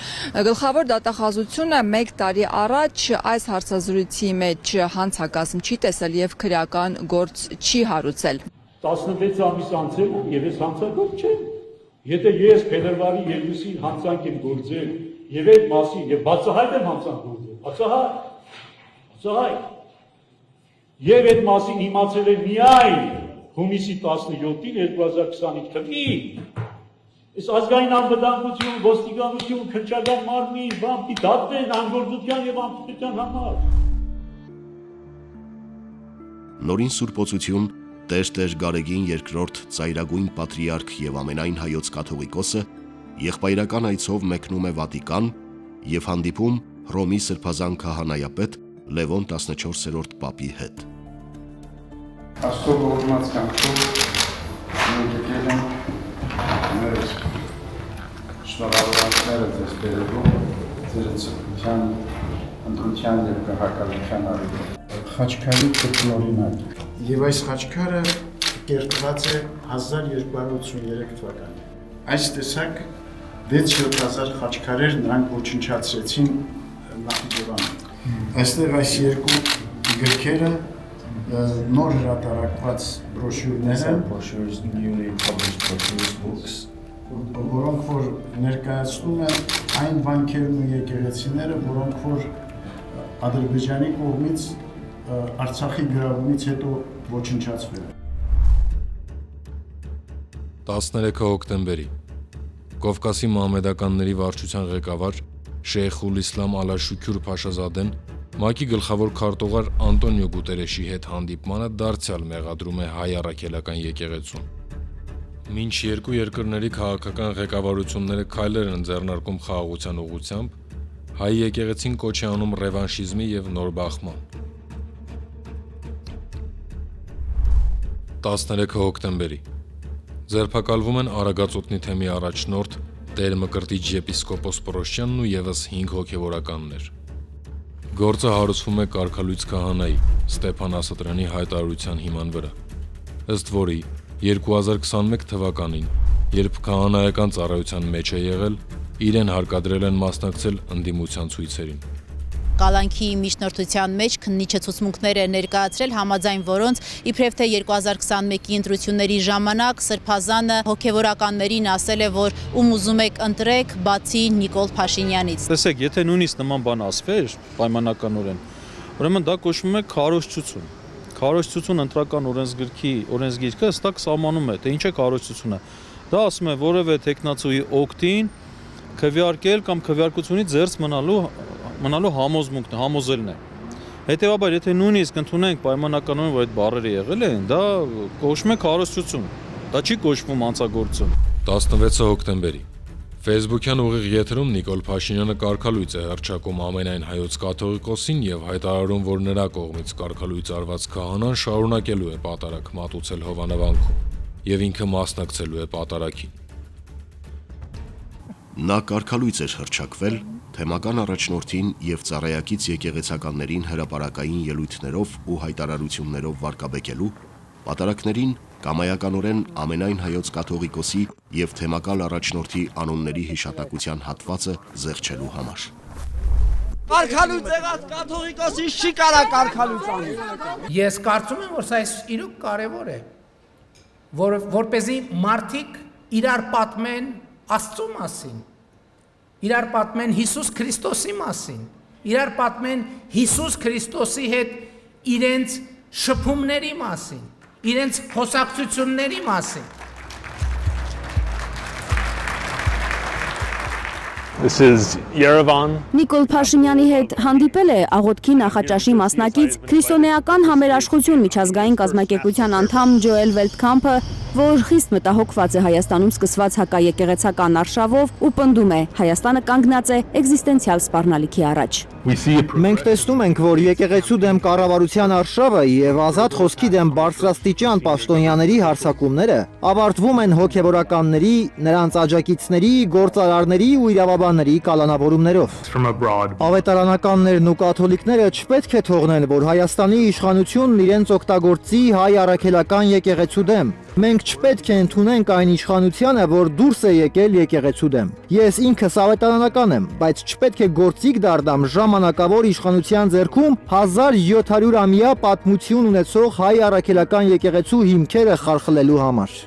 գլխավոր դատախազությունը 1 տարի առաջ այս հարցազրույցի մեջ հանցագազմ չի տեսել եւ քրեական գործ չի հարուցել։ 16 ամիս անցել եւ ես հանցագործ չեմ։ Եթե ես փետրվարի 2-ին հանցանք եմ գործել եւ այդ մասին եւ բացահայտ եմ հանցանք գործել, բացահայտ եւ այդ մասին իմացել եմ միայն հունիսի 17-ին 2025 թվականին։ Այս ազգային անվտանգություն, ոստիկանություն, քրչական մարմին, բամպի դատվեն անգործության եւ անփոփոխության համար։ Նորին սուրբոցություն Տեր Գարեգին II ծայրագույն պատրիարք եւ ամենայն հայոց կաթողիկոսը եղբայրական այցով մեկնում է Վատիկան եւ հանդիպում Հռոմի սրբազան քահանայապետ Լևոն 14-րդ պապի հետ։ Աստծո ողորմած կամքով մենք եկել ենք մեր շնորհավորանքները ձեզ բերելու ձեր ծննդյան, ընտրության եւ քաղաքական առիթով։ Խաչքարի կրկնօրինակ։ Եվ այս խաչքարը կերտված է 1283 թվականին։ Այս տեսակ 6-7000 խաչքարեր նրանք ոչնչացրեցին Նախիջևանում։ Այստեղ այս երկու գրքերը նոր հրատարակված բրոշյուրներ են, որոնք որ ներկայացնում են այն վանքերն ու եկեղեցիները, որոնք որ Ադրբեջանի կողմից Արցախի գրավումից հետո ոչնչացվել են։ 13 հոկտեմբերի Կովկասի մահմեդականների վարչության ղեկավար Շեյխուլ Իսլամ Ալաշուքյուր Փաշազադեն ՄԱԿ-ի գլխավոր քարտուղար Անտոնիո Գուտերեշի հետ հանդիպմանը դարձյալ մեղադրում է հայ առաքելական եկեղեցուն։ Մինչ երկու երկրների քաղաքական ղեկավարությունները քայլեր են ձեռնարկում խաղաղության ուղղությամբ, հայ եկեղեցին կոչ է անում ռևանշիզմի եւ նոր բախման։ 13 հոկտեմբերի ձերբակալվում են Արագածոտնի թեմի առաջնորդ Տեր Մկրտիչ եպիսկոպոս Պրոշյանն ու եւս 5 հոգևորականներ։ Գործը հարուցվում է կարգալույց քահանայի Ստեփան Ասատրյանի հայտարարության հիման վրա, ըստ որի 2021 թվականին, երբ քահանայական ծառայության մեջ է եղել, իրեն հարկադրել են մասնակցել ընդդիմության ցույցերին։ Կալանքի միջնորդության մեջ քննիչը ցուցմունքներ է ներկայացրել, համաձայն որոնց իբրև թե 2021-ի ընտրությունների ժամանակ Սրբազանը հոգևորականներին ասել է, որ ում ուզում եք ընտրեք, բացի Նիկոլ Փաշինյանից։ Տեսեք, եթե նույնիսկ նման բան ասվեր պայմանականորեն, ուրեմն դա կոչվում է քարոզչություն։ Քարոզչություն ընտրական օրենսգիրքը հստակ սահմանում է, թե ինչ է քարոզչությունը։ Դա ասում է որևէ տեխնացուի օգտին քվեարկել կամ քվեարկությունից զերծ մնալու համոզմունքն է, համոզելն է։ Հետևաբար, եթե նույնիսկ ընդունենք պայմանականորեն, որ այդ բառերը եղել են, դա կոչվում է քարոզչություն։ Դա չի կոչվում անձագործություն։ 16 հոկտեմբերի Facebook-յան ուղիղ եթերում Նիկոլ Փաշինյանը կարգալույց է հռչակում ամենայն հայոց կաթողիկոսին եւ հայտարարում, որ նրա կողմից կարգալույց արված քահանան շարունակելու է պատարագ մատուցել Հովանավանքում եւ ինքը մասնակցելու է պատարագին։ Նա կարգալույց էր հռչակվել թեմական առաջնորդին եւ ծառայակից եկեղեցականներին հրապարակային ելույթներով ու հայտարարություններով վարկաբեկելու, պատարակներին կամայականորեն ամենայն հայոց կաթողիկոսի եւ թեմակալ առաջնորդի անունների հիշատակության հատվածը զեղչելու համար։ Կարգալույց եղած կաթողիկոսին չի կարա կարգալույց անել։ Ես կարծում եմ, որ սա իրոք կարևոր է, որպեսզի մարդիկ իրար պատմեն Աստծո մասին, իրար պատմեն Հիսուս Քրիստոսի մասին, իրար պատմեն Հիսուս Քրիստոսի հետ իրենց շփումների մասին, իրենց խոսակցությունների մասին։ This is Yerevan. Նիկոլ Փաշինյանի հետ հանդիպել է աղոթքի նախաճաշի մասնակից քրիստոնեական համերաշխություն միջազգային կազմակերպության անդամ Ջոել Վելտքամփը, որ խիստ մտահոգված է Հայաստանում սկսված հակաեկեղեցական արշավով ու պնդում է Հայաստանը կանգնած է էգզիստենցիալ սպառնալիքի առաջ։ Մենք տեսնում ենք, որ եկեղեցու դեմ կառավարության արշավը եւ ազատ խոսքի դեմ բարձրաստիճան պաշտոնյաների հարձակումները ավարտվում են հոգեվորականների, նրանց աջակիցների, գործարարների ու իրավաբանների կալանավորումներով։ Ավետարանականներն ու կաթոլիկները չպետք է թողնեն, որ Հայաստանի իշխանությունն իրենց օգտագործի հայ առաքելական եկեղեցու դեմ։ Մենք չպետք է ընդունենք այն իշխանությանը, որ դուրս է եկել եկեղեցու դեմ։ Ես ինքս ավետարանական եմ, բայց չպետք է գործիք դառնամ ժամանակավոր իշխանության ձեռքում 1700-ամյա պատմություն ունեցող հայ առաքելական եկեղեցու հիմքերը խարխլելու համար։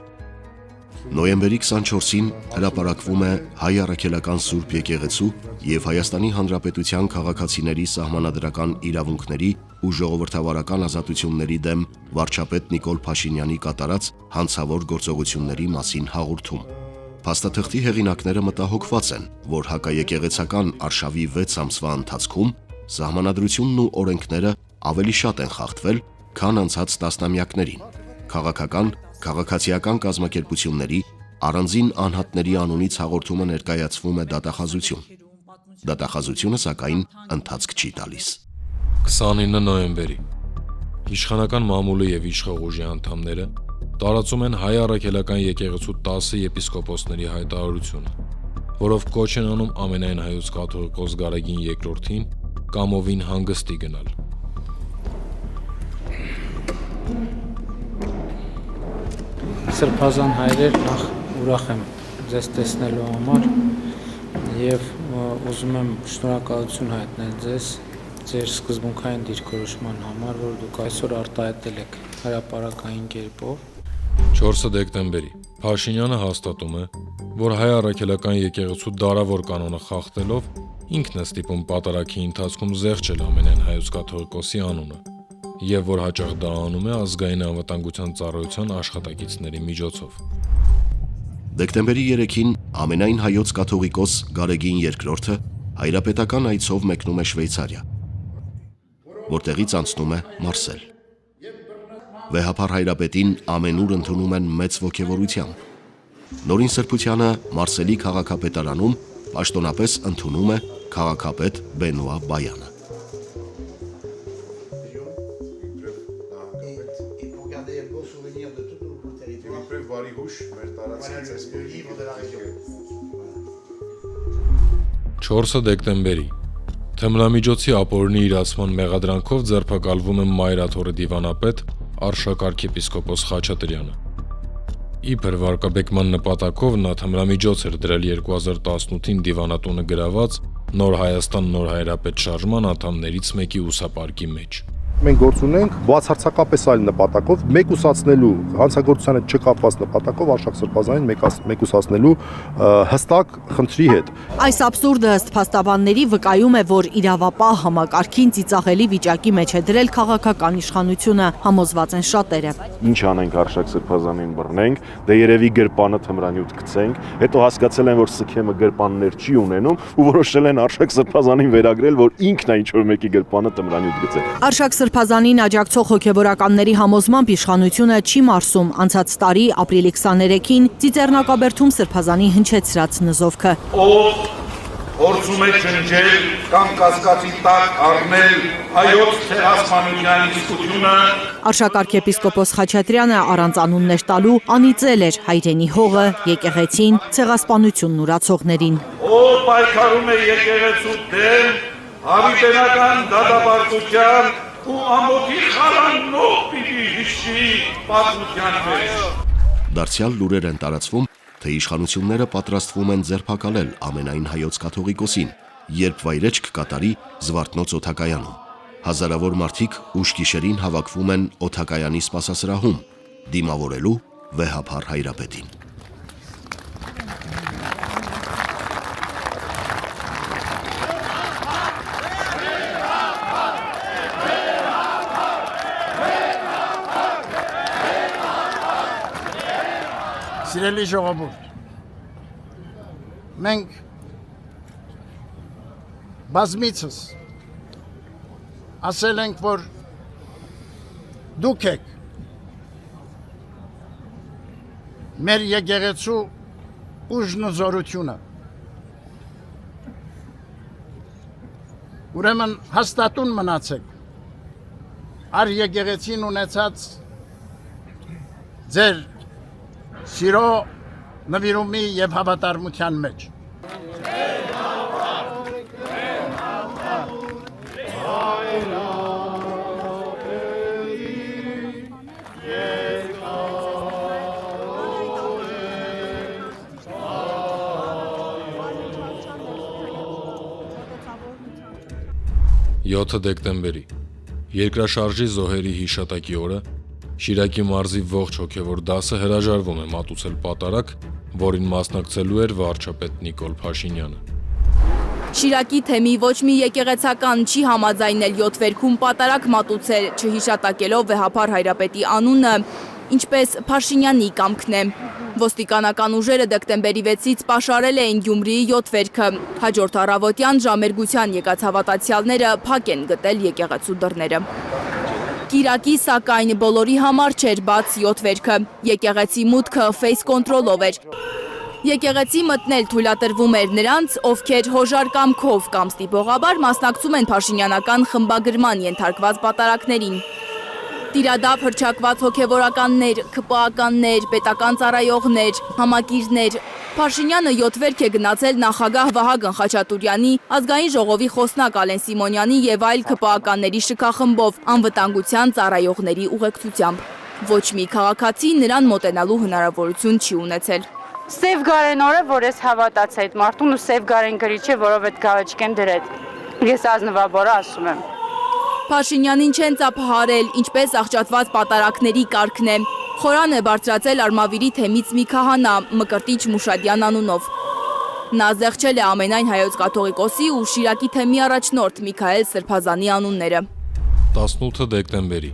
Նոյեմբերի 24-ին հրապարակվում է Հայ առաքելական Սուրբ եկեղեցու եւ Հայաստանի Հանրապետության քաղաքացիների սահմանադրական իրավունքների ու ժողովրդավարական ազատությունների դեմ վարչապետ Նիկոլ Փաշինյանի կատարած հանցավոր գործողությունների մասին հաղորդում։ Փաստաթղթի հեղինակները մտահոգված են, որ հակաեկեղեցական արշավի 6 ամսվա ընթացքում սահմանադրությունն ու օրենքները ավելի շատ են խախտվել, քան անցած տասնամյակներին։ Քաղաքական քաղաքացիական կազմակերպությունների առանձին անհատների անունից հաղորդումը ներկայացվում է դատախազություն։ Դատախազությունը սակայն ընթացք չի տալիս։ 29 նոյեմբերի իշխանական մամուլի եւ իշխող ուժի անդամները տարածում են հայ առաքելական եկեղեցու 10 եպիսկոպոսների հայտարարությունը, որով կոչ են անում ամենայն հայոց կաթողիկոս Գարեգին II-ին կամովին հանգստի գնալ։ Սրբազան հայրեր, նախ ուրախ եմ ձեզ տեսնելու համար եւ ուզում եմ շնորհակալություն հայտնել ձեզ ձեր սկզբունքային դիրքորոշման համար, որ դուք այսօր արտահայտել եք հրապարակային կերպով։ 4 դեկտեմբերի Փաշինյանը հաստատում է, որ հայ առաքելական եկեղեցու դարավոր կանոնը խախտելով ինքն է ստիպում պատարագի ընթացքում զեղչել ամենայն հայոց կաթողիկոսի անունը եւ որ հաճախ դա անում է ազգային անվտանգության ծառայության աշխատակիցների միջոցով։ Դեկտեմբերի 3-ին ամենայն հայոց կաթողիկոս Գարեգին II հայրապետական այցով մեկնում է Շվեյցարիա, որտեղից անցնում է Մարսել։ Վեհափառ հայրապետին ամենուր ընդունում են մեծ ոգևորությամբ։ Նորին սրբությանը Մարսելի քաղաքապետարանում պաշտոնապես ընդունում է քաղաքապետ Բենուա Բայանը։ Չորսը դեկտեմբերի Թմրամիջոցի ապօրինի իրացման մեղադրանքով ձերբակալվում է Մայրաթորի դիվանապետ Արշակ arczepiskopos Խաչատրյանը։ Իբր վարկաբեկման նպատակով նա թմրամիջոց էր դրել 2018-ին դիվանատունը գրաված Նոր Հայաստան Նոր Հայրապետ շարժման անդամներից մեկի ուսապարկի մեջ։ Մենք գործ ունենք բացարձակապես այլ նպատակով, մեկուսացնելու հանցագործությանը չկապված նպատակով Արշակ Սրբազանին մեկուսացնելու հստակ խնդրի հետ։ Այս աբսուրդը ըստ փաստաբանների վկայում է, որ իրավապահ համակարգին ծիծաղելի վիճակի մեջ է դրել քաղաքական իշխանությունը, համոզված են շատերը։ Ինչ անենք Արշակ Սրբազանին բռնենք, դե երևի գրպանը թմրանյութ գցենք, հետո հասկացել են, որ սքեմը գրպաններ չի ունենում ու որոշել են Արշակ Սրբազանին վերագրել, որ ինքն է ինչ-որ մեկի գրպանը թմրանյութ գցել։ Արշակ Սրբազանին աջակցող հոգևորականների համոզմամբ իշխանությունը չի մարսում անցած տարի ապրիլի 23-ին Ծիծեռնակաբերդում Սրբազանի հնչեցրած նզովքը։ Ով փորձում է ջնջել կամ կասկածի տակ առնել հայոց ցեղասպանության իսկությունը, Արշակ arczepiskopos Խաչատրյանը առանց անուններ տալու անիծել էր հայրենի հողը, եկեղեցին, ցեղասպանությունն ուրացողներին։ ով պայքարում է եկեղեցու դեմ հավիտենական դատապարտության ու ամոթի խարաննող պիտի հիշի պատմության մեջ։ Դարձյալ լուրեր են տարածվում, թե իշխանությունները պատրաստվում են ձերբակալել ամենայն հայոց կաթողիկոսին, երբ վայրեջք կատարի Զվարթնոց օդակայանում։ Հազարավոր մարդիկ ուշ գիշերին հավաքվում են օդակայանի սպասասրահում, դիմավորելու վեհափառ հայրապետին։ Սիրելի ժողովուրդ, մենք բազմիցս ասել ենք, որ դուք եք մեր եկեղեցու ուժն ու զորությունը։ Ուրեմն հաստատուն մնացեք առ եկեղեցին ունեցած ձեր սիրո, նվիրումի և հավատարմության մեջ։ Յոթը դեկտեմբերի Երկրաշարժի զոհերի հիշատակի օրը Շիրակի մարզի ողջ հոգևոր դասը հրաժարվում է մատուցել պատարագ, որին մասնակցելու էր վարչապետ Նիկոլ Փաշինյանը։ Շիրակի թեմի ոչ մի եկեղեցական չի համաձայնել 7 վերքում պատարագ մատուցել, չհիշատակելով վեհափառ հայրապետի անունը, ինչպես Փաշինյանի կամքն է։ Ոստիկանական ուժերը դեկտեմբերի 6-ից պաշարել էին Գյումրիի 7 վերքը։ Հաջորդ առավոտյան ժամերգության եկած հավատացյալները փակ են գտել եկեղեցու դռները։ Կիրակի սակայն բոլորի համար չէր բաց 7 վերքը, եկեղեցի մուտքը ֆեյս կոնտրոլով էր։ Եկեղեցի մտնել թույլատրվում էր նրանց, ովքեր հոժար կամքով կամ ստիպողաբար մասնակցում են փաշինյանական խմբագրման ենթարկված պատարակներին։ Տիրադափ հռչակված հոգևորականներ, ՔՊԱ-ականներ, պետական ծառայողներ, համակիրներ։ Փաշինյանը 7 վերք է գնացել նախագահ Վահագն Խաչատուրյանի, ազգային ժողովի խոսնակ Ալեն Սիմոնյանի եւ այլ ՔՊԱ-ականների շքախմբով անվտանգության ծառայողների ուղեկցությամբ։ Ոչ մի քաղաքացի նրան մոտենալու հնարավորություն չի ունեցել։ Սև գարեն օրը, որ ես հավատացա այդ մարդուն ու սև գարեն գրիչ է, որով այդ գավեճկեն դրեց։ Ես ազնվաբարը ասում եմ։ Փաշինյանին չեն ծափահարել, ինչպես աղճատված պատարակների կարգն է։ Խորան է բարձրացել Արմավիրի թեմից մի քահանա, Մկրտիչ Մուշադյան անունով։ Նա զեղչել է ամենայն հայոց կաթողիկոսի ու Շիրակի թեմի առաջնորդ Միքայել Սրբազանի անունները։ 18 դեկտեմբերի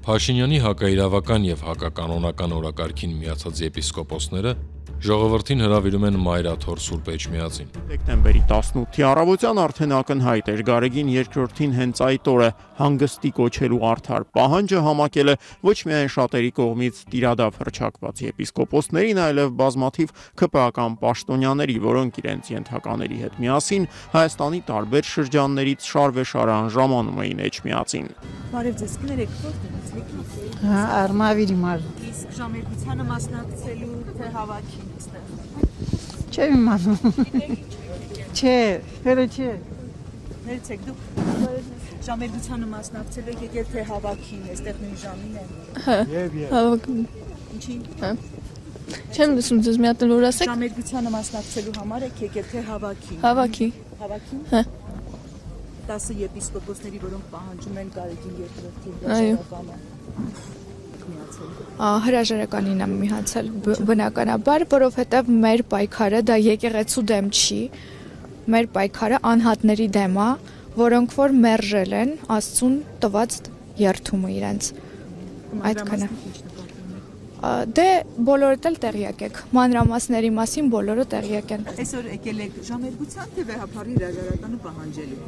Փաշինյանի հակաիրավական եւ հակականոնական օրակարգին միացած եպիսկոպոսները Ժողովրդին հրավիրում են Մայրաթոր Սուրբ Էջմիածին։ Դեկտեմբերի 18-ի առավոտյան արդեն ակնհայտ էր Գարեգին II-ին հենց այդ օրը հանգստի կոչելու արդար պահանջը համակել է ոչ միայն շատերի կողմից տիրադավ հռչակված եպիսկոպոսներին, այլև բազմաթիվ ԿՊԱ-ական պաշտոնյաների, որոնք իրենց ենթակաների հետ միասին Հայաստանի տարբեր շրջաններից շարվեշարան ժամանում էին Էջմիածին։ Բարև ձեզ, կներեք, որտեղից եք։ Արմավիրի մար։ Իսկ ժամերգությանը մասնակցելու թե հավաքին այստեղ։ Չեմ իմանում։ Չէ, հերը չէ։ Ներեցեք, դուք ժամերգությանը մասնակցելու եք եկել թե հավաքին, այստեղ նույն ժամին է։ Հավաքին։ Ինչի՞։ Չեմ լսում ձեզ մի հատ որ ասեք։ Ժամերգությանը մասնակցելու համար եք եկել թե հավաքին։ Հավաքի։ Հավաքին։ Հա։ 10 եպիսկոպոսների, որոնք պահանջում են Գարեգին II-ի հրաժարականը։ Հրաժարականին եմ միացել բնականաբար, որովհետև մեր պայքարը դա եկեղեցու դեմ չի, մեր պայքարը անհատների դեմ է, որոնք որ մերժել են Աստծուն տված երթումը իրենց։ Այդքանը։ Դե բոլորդ էլ տեղյակ եք, մանրամասների մասին բոլորը տեղյակ են։ Այսօր եկել եք ժամերգության թե վեհապարի հրաժարականը պահանջելու։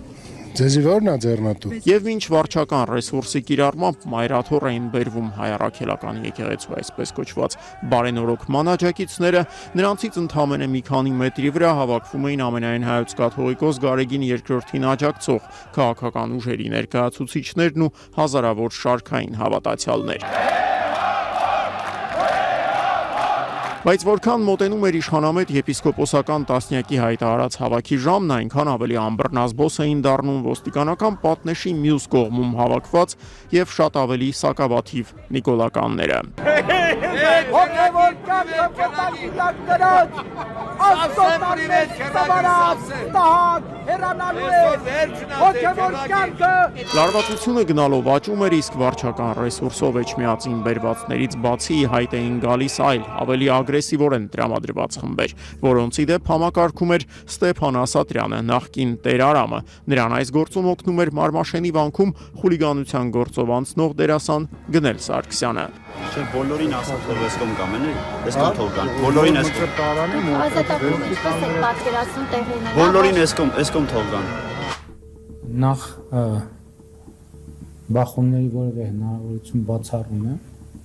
Ձեզի ո՞րն է ձեռնատու։ Եվ ինչ վարչական ռեսուրսի կիրառմամբ Մայրաթոր էին բերվում հայ-առաքելական եկեղեցու այսպես կոչված բարենորոգման աջակիցները, նրանցից ընդամենը մի քանի մետրի վրա հավաքվում էին ամենայն հայոց կաթողիկոս Գարեգին II-ին աջակցող քաղաքական ուժերի ներկայացուցիչներն ու հազարավոր շարքային հավատացյալներ։ Բայց որքան մոտենում էր իշխանամետ եպիսկոպոսական տասնյակի հայտարարած հավաքի ժամն, այնքան ավելի ամբռնազբոս էին դառնում ոստիկանական պատնեշի մյուս կողմում հավաքված եւ շատ ավելի սակավաթիվ նիկոլականները։ Լարվածությունը գնալով աճում էր, իսկ վարչական ռեսուրսով Էջմիածին բերվածներից բացի հայտ էին գալիս այլ ավելի ագրեսիվորեն տրամադրված խմբեր, որոնցի դեպ համակարգում էր Ստեփան Ասատրյանը, նախկին Տեր Արամը, նրան այս գործում օգնում էր Մարմաշենի վանքում խուլիգանության գործով անցնող դերասան Գնել Սարգսյանը։ Չէ, բոլորին ասած որ ես կողմ կամ են, ես կողմ թողան։ Բոլորին ես կողմ։ Ազատագրում ինչպես եք պատկերացնում տեղին։ Բոլորին ես կողմ թողան։ Նախ բախումների որևէ հնարավորություն բացառում է։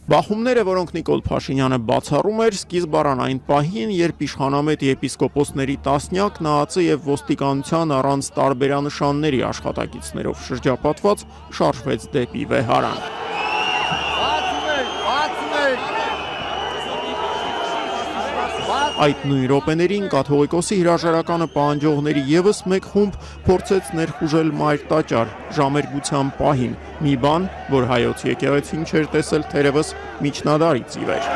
Բախումները, որոնք Նիկոլ Փաշինյանը բացառում էր, սկիզբ առան այն պահին, երբ իշխանամետ եպիսկոպոսների տասնյակն ԱԱԾ եւ ոստիկանության առանց տարբերանշանների աշխատակիցներով շրջապատված շարժվեց դեպի Վեհարան։ Այդ նույն րոպեներին կաթողիկոսի հրաժարականը պահանջողների եւս մեկ խումբ փորձեց ներխուժել Մայր տաճար ժամերգության պահին, մի բան, որ հայոց եկեղեցին չէր տեսել թերևս միջնադարից ի վեր։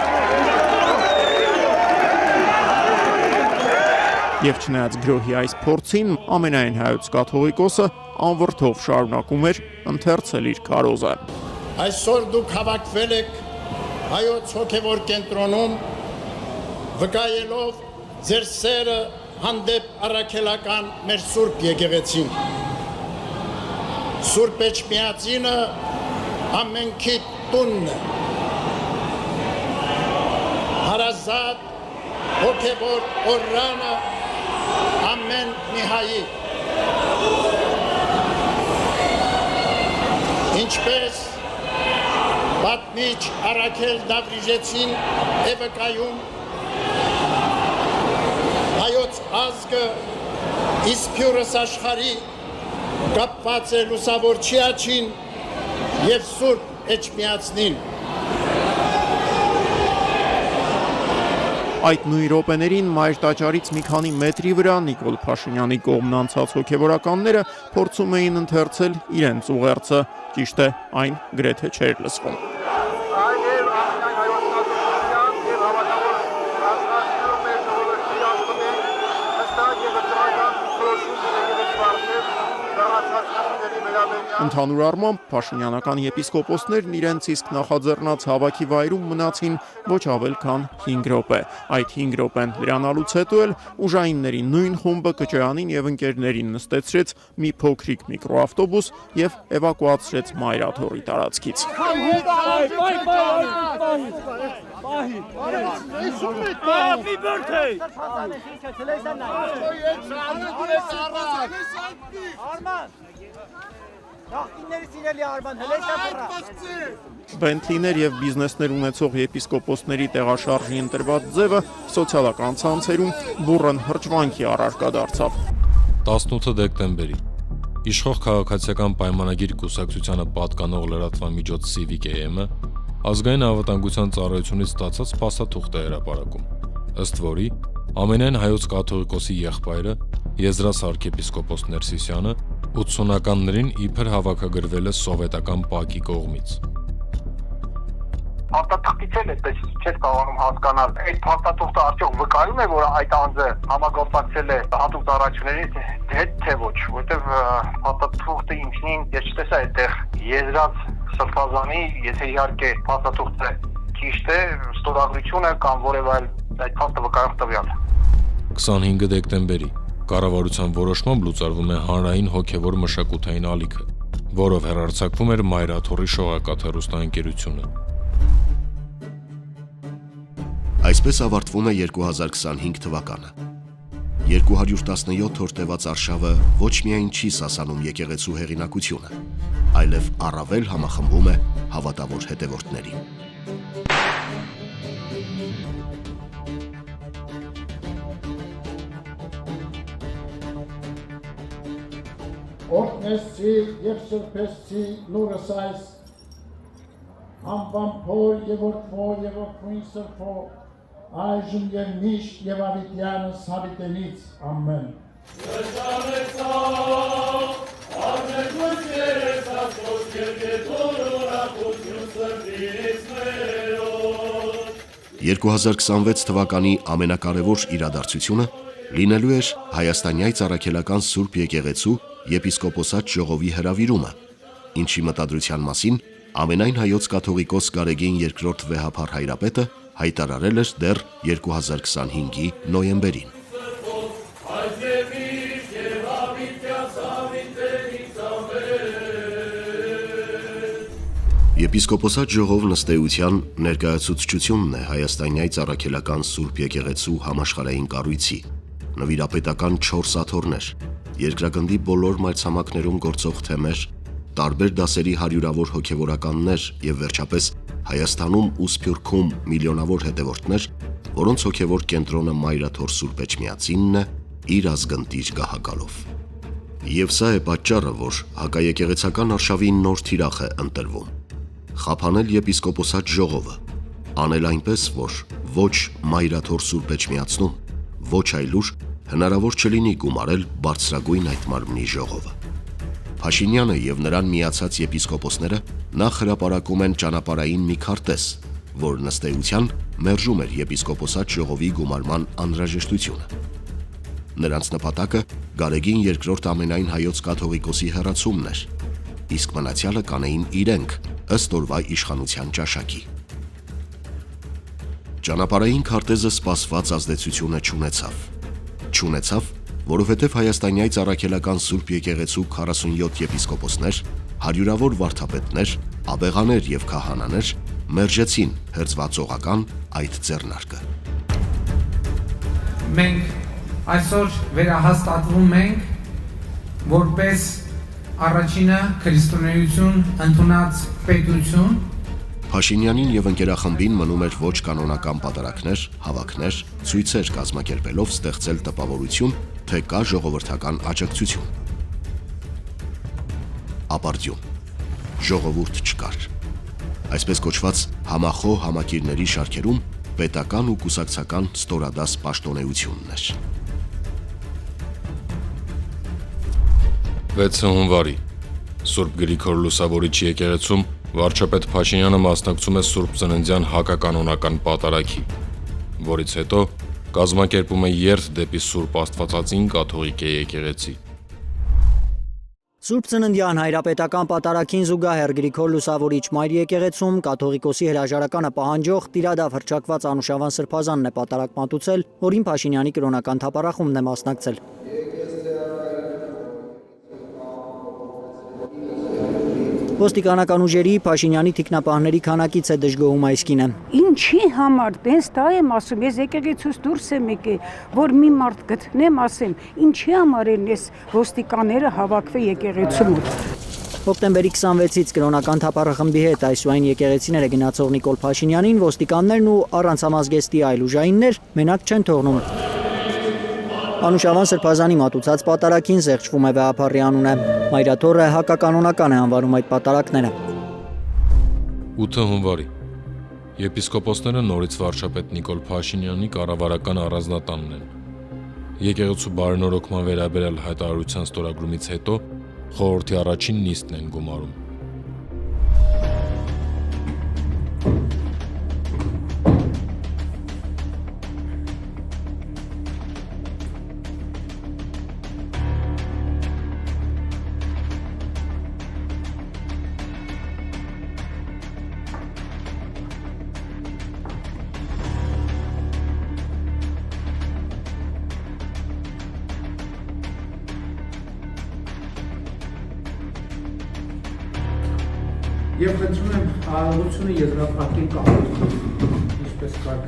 Եվ չնայած գրոհի այս փորձին, ամենայն հայոց կաթողիկոսը անվրդով շարունակում էր ընթերցել իր քարոզը։ Այսօր դուք հավաքվել եք հայոց հոգևոր կենտրոնում վկայելով ձեր սերը հանդեպ առաքելական մեր Սուրբ եկեղեցին։ Սուրբ Էջմիածինը ամենքի տունն է։ Հարազատ հոգևոր օրրանը ամեն մի հայի։ Ինչպես պատմիչ Առաքել Դավրիժեցին է վկայում, հայոց ազգը իսփյուրս աշխարհի կապված է լուսավոր Չիաչին եւ Սուրբ Էջմիածնին։ Այդ նույն րոպեներին Մայր տաճարից մի քանի մետրի վրա Նիկոլ Փաշինյանի կողմն անցած հոգևորականները փորձում էին ընթերցել իրենց ուղերձը, ճիշտ է, այն գրեթե չէր լսվում։ Thank you. Ընդհանուր առմամբ փաշինյանական եպիսկոպոսներն իրենց իսկ նախաձեռնած հավաքի վայրում մնացին ոչ ավել քան 5 րոպե։ Այդ 5 րոպեն լրանալուց հետո էլ ուժայինների նույն խումբը Կճոյանին եւ ընկերներին նստեցրեց մի փոքրիկ միկրոավտոբուս եւ էվակուացրեց Մայրաթորի տարածքից։ Բենթլիներ եւ բիզնեսներ ունեցող եպիսկոպոսների տեղաշարժի ընտրված ձևը սոցիալական ցանցերում բուռն հրճվանքի առարկա դարձավ։ 18 դեկտեմբերի Իշխող քաղաքացիական պայմանագիր կուսակցությանը պատկանող լրատվամիջոց Civic AM-ը ազգային անվտանգության ծառայությունից ստացած փաստաթուղթ է հրապարակում, ըստ որի ամենայն հայոց կաթողիկոսի եղբայրը Եզրաս arczepiskopos Ներսիսյանը 80-ականներին իբր հավաքագրվել է սովետական ՊԱԿ-ի կողմից։ Փաստաթղթից էլ այդպես չէր կարողանում հասկանալ, այդ փաստաթուղթը արդյոք վկայում է, որ այդ անձը համագործակցել է հատուկ ծառայությունների հետ, թե ոչ, որտեղ փաստաթուղթը ինքնին ես չտեսա այդտեղ եզրած սրբազանի, եթե իհարկե փաստաթուղթը ճիշտ է, ստորագրությունը կամ որևէ այլ այդ փաստը վկայող տվյալ։ 25 դեկտեմբերի կառավարության որոշմամբ լուծարվում է հանրային հոգևոր մշակութային ալիքը, որով հեռարձակվում էր Մայրաթորի շողակաթ հեռուստաընկերությունը։ Այսպես ավարտվում է 2025 թվականը։ 217 օր տևած արշավը ոչ միայն չի սասանում եկեղեցու հեղինակությունը, այլև առավել համախմբում է հավատավոր հետևորդներին։ Օրհնեցի եւ սրբեցի նուրս այս անվան փոր եւ որդվոր եւ որդվին սրբո այժմ եւ միշտ եւ ավիտյանս հավիտենից ամեն։ «2026 թվականի ամենակարևոր իրադարձությունը լինելու էր Հայաստանյայց առաքելական Սուրբ Եկեղեցու եպիսկոպոսատ ժողովի հրավիրումը, ինչի մտադրության մասին ամենայն հայոց կաթողիկոս Գարեգին II վեհափառ հայրապետը հայտարարել էր դեռ 2025-ի նոյեմբերին։ Եպիսկոպոսատ ժողովն ըստ էության ներկայացուցչությունն է Հայաստանյայց առաքելական Սուրբ Եկեղեցու համաշխարհային կառույցի, նվիրապետական 4 աթոռներ, երկրագնդի բոլոր մայրցամաքներում գործող թեմեր, տարբեր դասերի հարյուրավոր հոգևորականներ եւ վերջապես Հայաստանում ու Սփյուռքում միլիոնավոր հետևորդներ, որոնց հոգևոր կենտրոնը Մայրաթոր Սուրբ Էջմիածինն է իր ազգընտիր գահակալով։ Եվ սա է պատճառը, որ հակաեկեղեցական արշավի նոր թիրախ է ընտրվում։ Խափանել եպիսկոպոսատ ժողովը, անել այնպես, որ ոչ Մայրաթոր Սուրբ Էջմիածնում, ոչ այլուր հնարավոր չլինի գումարել բարձրագույն այդ մարմնի ժողովը։ Փաշինյանը եւ նրան միացած եպիսկոպոսները նախ հրապարակում են ճանապարհային մի քարտեզ, որ ըստ էության մերժում էր եպիսկոպոսատ ժողովի գումարման անհրաժեշտությունը։ Նրանց նպատակը Գարեգին II ամենայն հայոց կաթողիկոսի հեռացումն էր, իսկ մնացյալը կանեին իրենք ըստ օրվա իշխանության ճաշակի։ Ճանապարհային քարտեզը սպասված ազդեցությունը չունեցավ, որովհետև Հայաստանյայց առաքելական Սուրբ Եկեղեցու 47 եպիսկոպոսներ, հարյուրավոր վարդապետներ, աբեղաներ եւ քահանաներ մերժեցին հերձվածողական այդ ձեռնարկը։ Մենք այսօր վերահաստատվում ենք որպես առաջինը քրիստոնեություն ընդունած պետություն։ Փաշինյանին եւ ընկերախմբին մնում էր ոչ կանոնական պատարակներ, հավաքներ, ցույցեր կազմակերպելով ստեղծել տպավորություն, թե կա ժողովրդական աջակցություն։ Ապարդյուն, ժողովուրդ չկար։ Այսպես կոչված համախոհ համակիրների շարքերում պետական ու կուսակցական ստորադաս պաշտոնեությունն էր։ 6 հունվարի Սուրբ Գրիգոր Լուսավորիչ եկեղեցում վարչապետ Փաշինյանը մասնակցում է Սուրբ Ծննդյան հակականոնական պատարագի, որից հետո կազմակերպում է երթ դեպի Սուրբ Աստվածածին կաթողիկ եկեղեցի։ Սուրբ Ծննդյան հայրապետական պատարագին զուգահեռ Գրիգոր Լուսավորիչ Մայր եկեղեցում կաթողիկոսի հրաժարականը պահանջող տիրադավ հռչակված Անուշավան սրբազանն է պատարագ մատուցել, որին Փաշինյանի կրոնական թափառախումբն է մասնակցել։ Ոստիկանական ուժերի Փաշինյանի թիկնապահների քանակից է դժգոհում այս կինը։ Ինչի համար, տենց դա եմ ասում, ես եկեղեցուց դուրս եմ եկել, որ մի մարդ գտնեմ, ասեմ, ինչի համար են ես ոստիկանները հավաքվել եկեղեցու մոտ։ Հոկտեմբերի 26-ից կրոնական թափառախմբի հետ այսուայն եկեղեցիները գնացող Նիկոլ Փաշինյանին ոստիկաններն ու առանց համազգեստի այլ ուժայիններ մենակ չեն թողնում։ Անուշավան սրբազանի մատուցած պատարագին զեղչվում է վեհափառի անունը։ Մայրաթոռը հակականոնական է անվանում այդ պատարագները։ 8 հունվարի եպիսկոպոսները նորից վարչապետ Նիկոլ Փաշինյանի կառավարական առանձնատանն են։ Եկեղեցու բարենորոգման վերաբերյալ հայտարարության ստորագրումից հետո խորհրդի առաջին նիստն են գումարում։ Եվ խնդրում եմ արարողությունը եզրափակել կապել, ինչպես կարգ։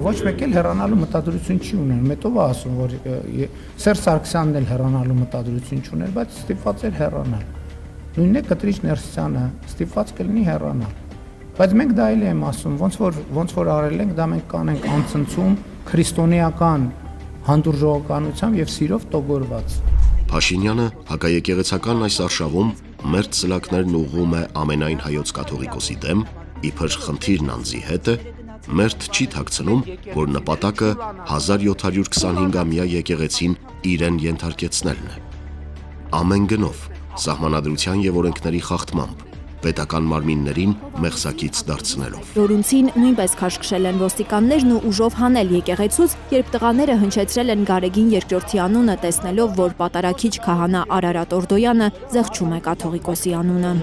Ոչ մեկ էլ հեռանալու մտադրություն չի ուներ, մետով է ասում, որ Սերժ Սարգսյանն էլ հեռանալու մտադրություն չուներ, բայց ստիպված էր հեռանալ։ Նույնն է Կտրիչ Ներսիսյանը ստիպված կլինի հեռանալ։ Բայց մենք դա էլ եմ ասում, ոնց որ արել ենք, դա մենք կանենք անցնցում քրիստոնեական հանդուրժողականությամբ եւ սիրով տոգորված։ Փաշինյանը հակաեկեղեցական այս արշավում մերձ սլակներն ուղղում է ամենայն հայոց կաթողիկոսի դեմ, իբր խնդիրն անձի հետ է, մերթ չի թաքցնում, որ նպատակը 1725-ամյա եկեղեցին իրեն ենթարկեցնելն է։ Ամեն գնով, սահմանադրության եւ օրենքների խախտմամբ, պետական մարմիններին մեղսակից դարձնելով։ Լորունցին նույնպես քաշքշել են ոստիկաններն ու ուժով հանել եկեղեցուց, երբ տղաները հնչեցրել են Գարեգին II անունը, տեսնելով, որ պատարագիչ քահանա Արարատ Օրդոյանը զեղչում է կաթողիկոսի անունը։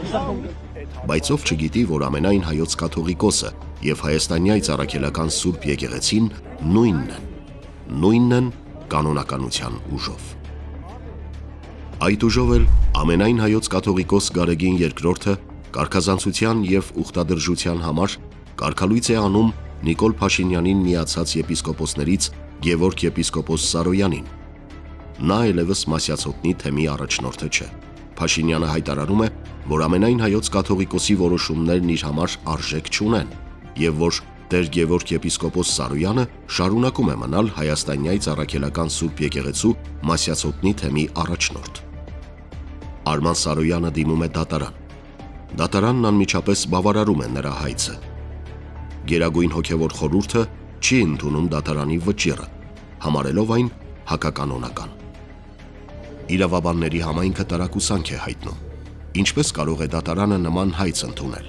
Բայց ով չգիտի, որ ամենայն հայոց կաթողիկոսը եւ հայաստանյայց առաքելական Սուրբ եկեղեցին նույնն են կանոնականության ուժով։ Այդ ուժով էլ ամենայն հայոց կաթողիկոս Գարեգին II կարգազանցության եւ ուխտադրժության համար կարգալույց է անում Նիկոլ Փաշինյանին միացած եպիսկոպոսներից Գևորգ եպիսկոպոս Սարոյանին։ Նա այլևս Մասյացոտնի թեմի առաջնորդը չէ։ Փաշինյանը հայտարարում է, որ ամենայն հայոց կաթողիկոսի որոշումներն իր համար արժեք չունեն եւ որ Տեր Գևորգ եպիսկոպոս Սարոյանը շարունակում է մնալ հայաստանյայց առաքելական Սուրբ եկեղեցու Մասյացոտնի թեմի առաջնորդ։ Արման Սարոյանը դիմում է դատարան։ Դատարանն անմիջապես բավարարում է նրա հայցը։ Գերագույն հոգևոր խորհուրդը չի ընդունում դատարանի վճիռը, համարելով այն հակականոնական։ Իրավաբանների համայնքը տարակուսանք է հայտնում։ Ինչպես կարող է դատարանը նման հայց ընդունել,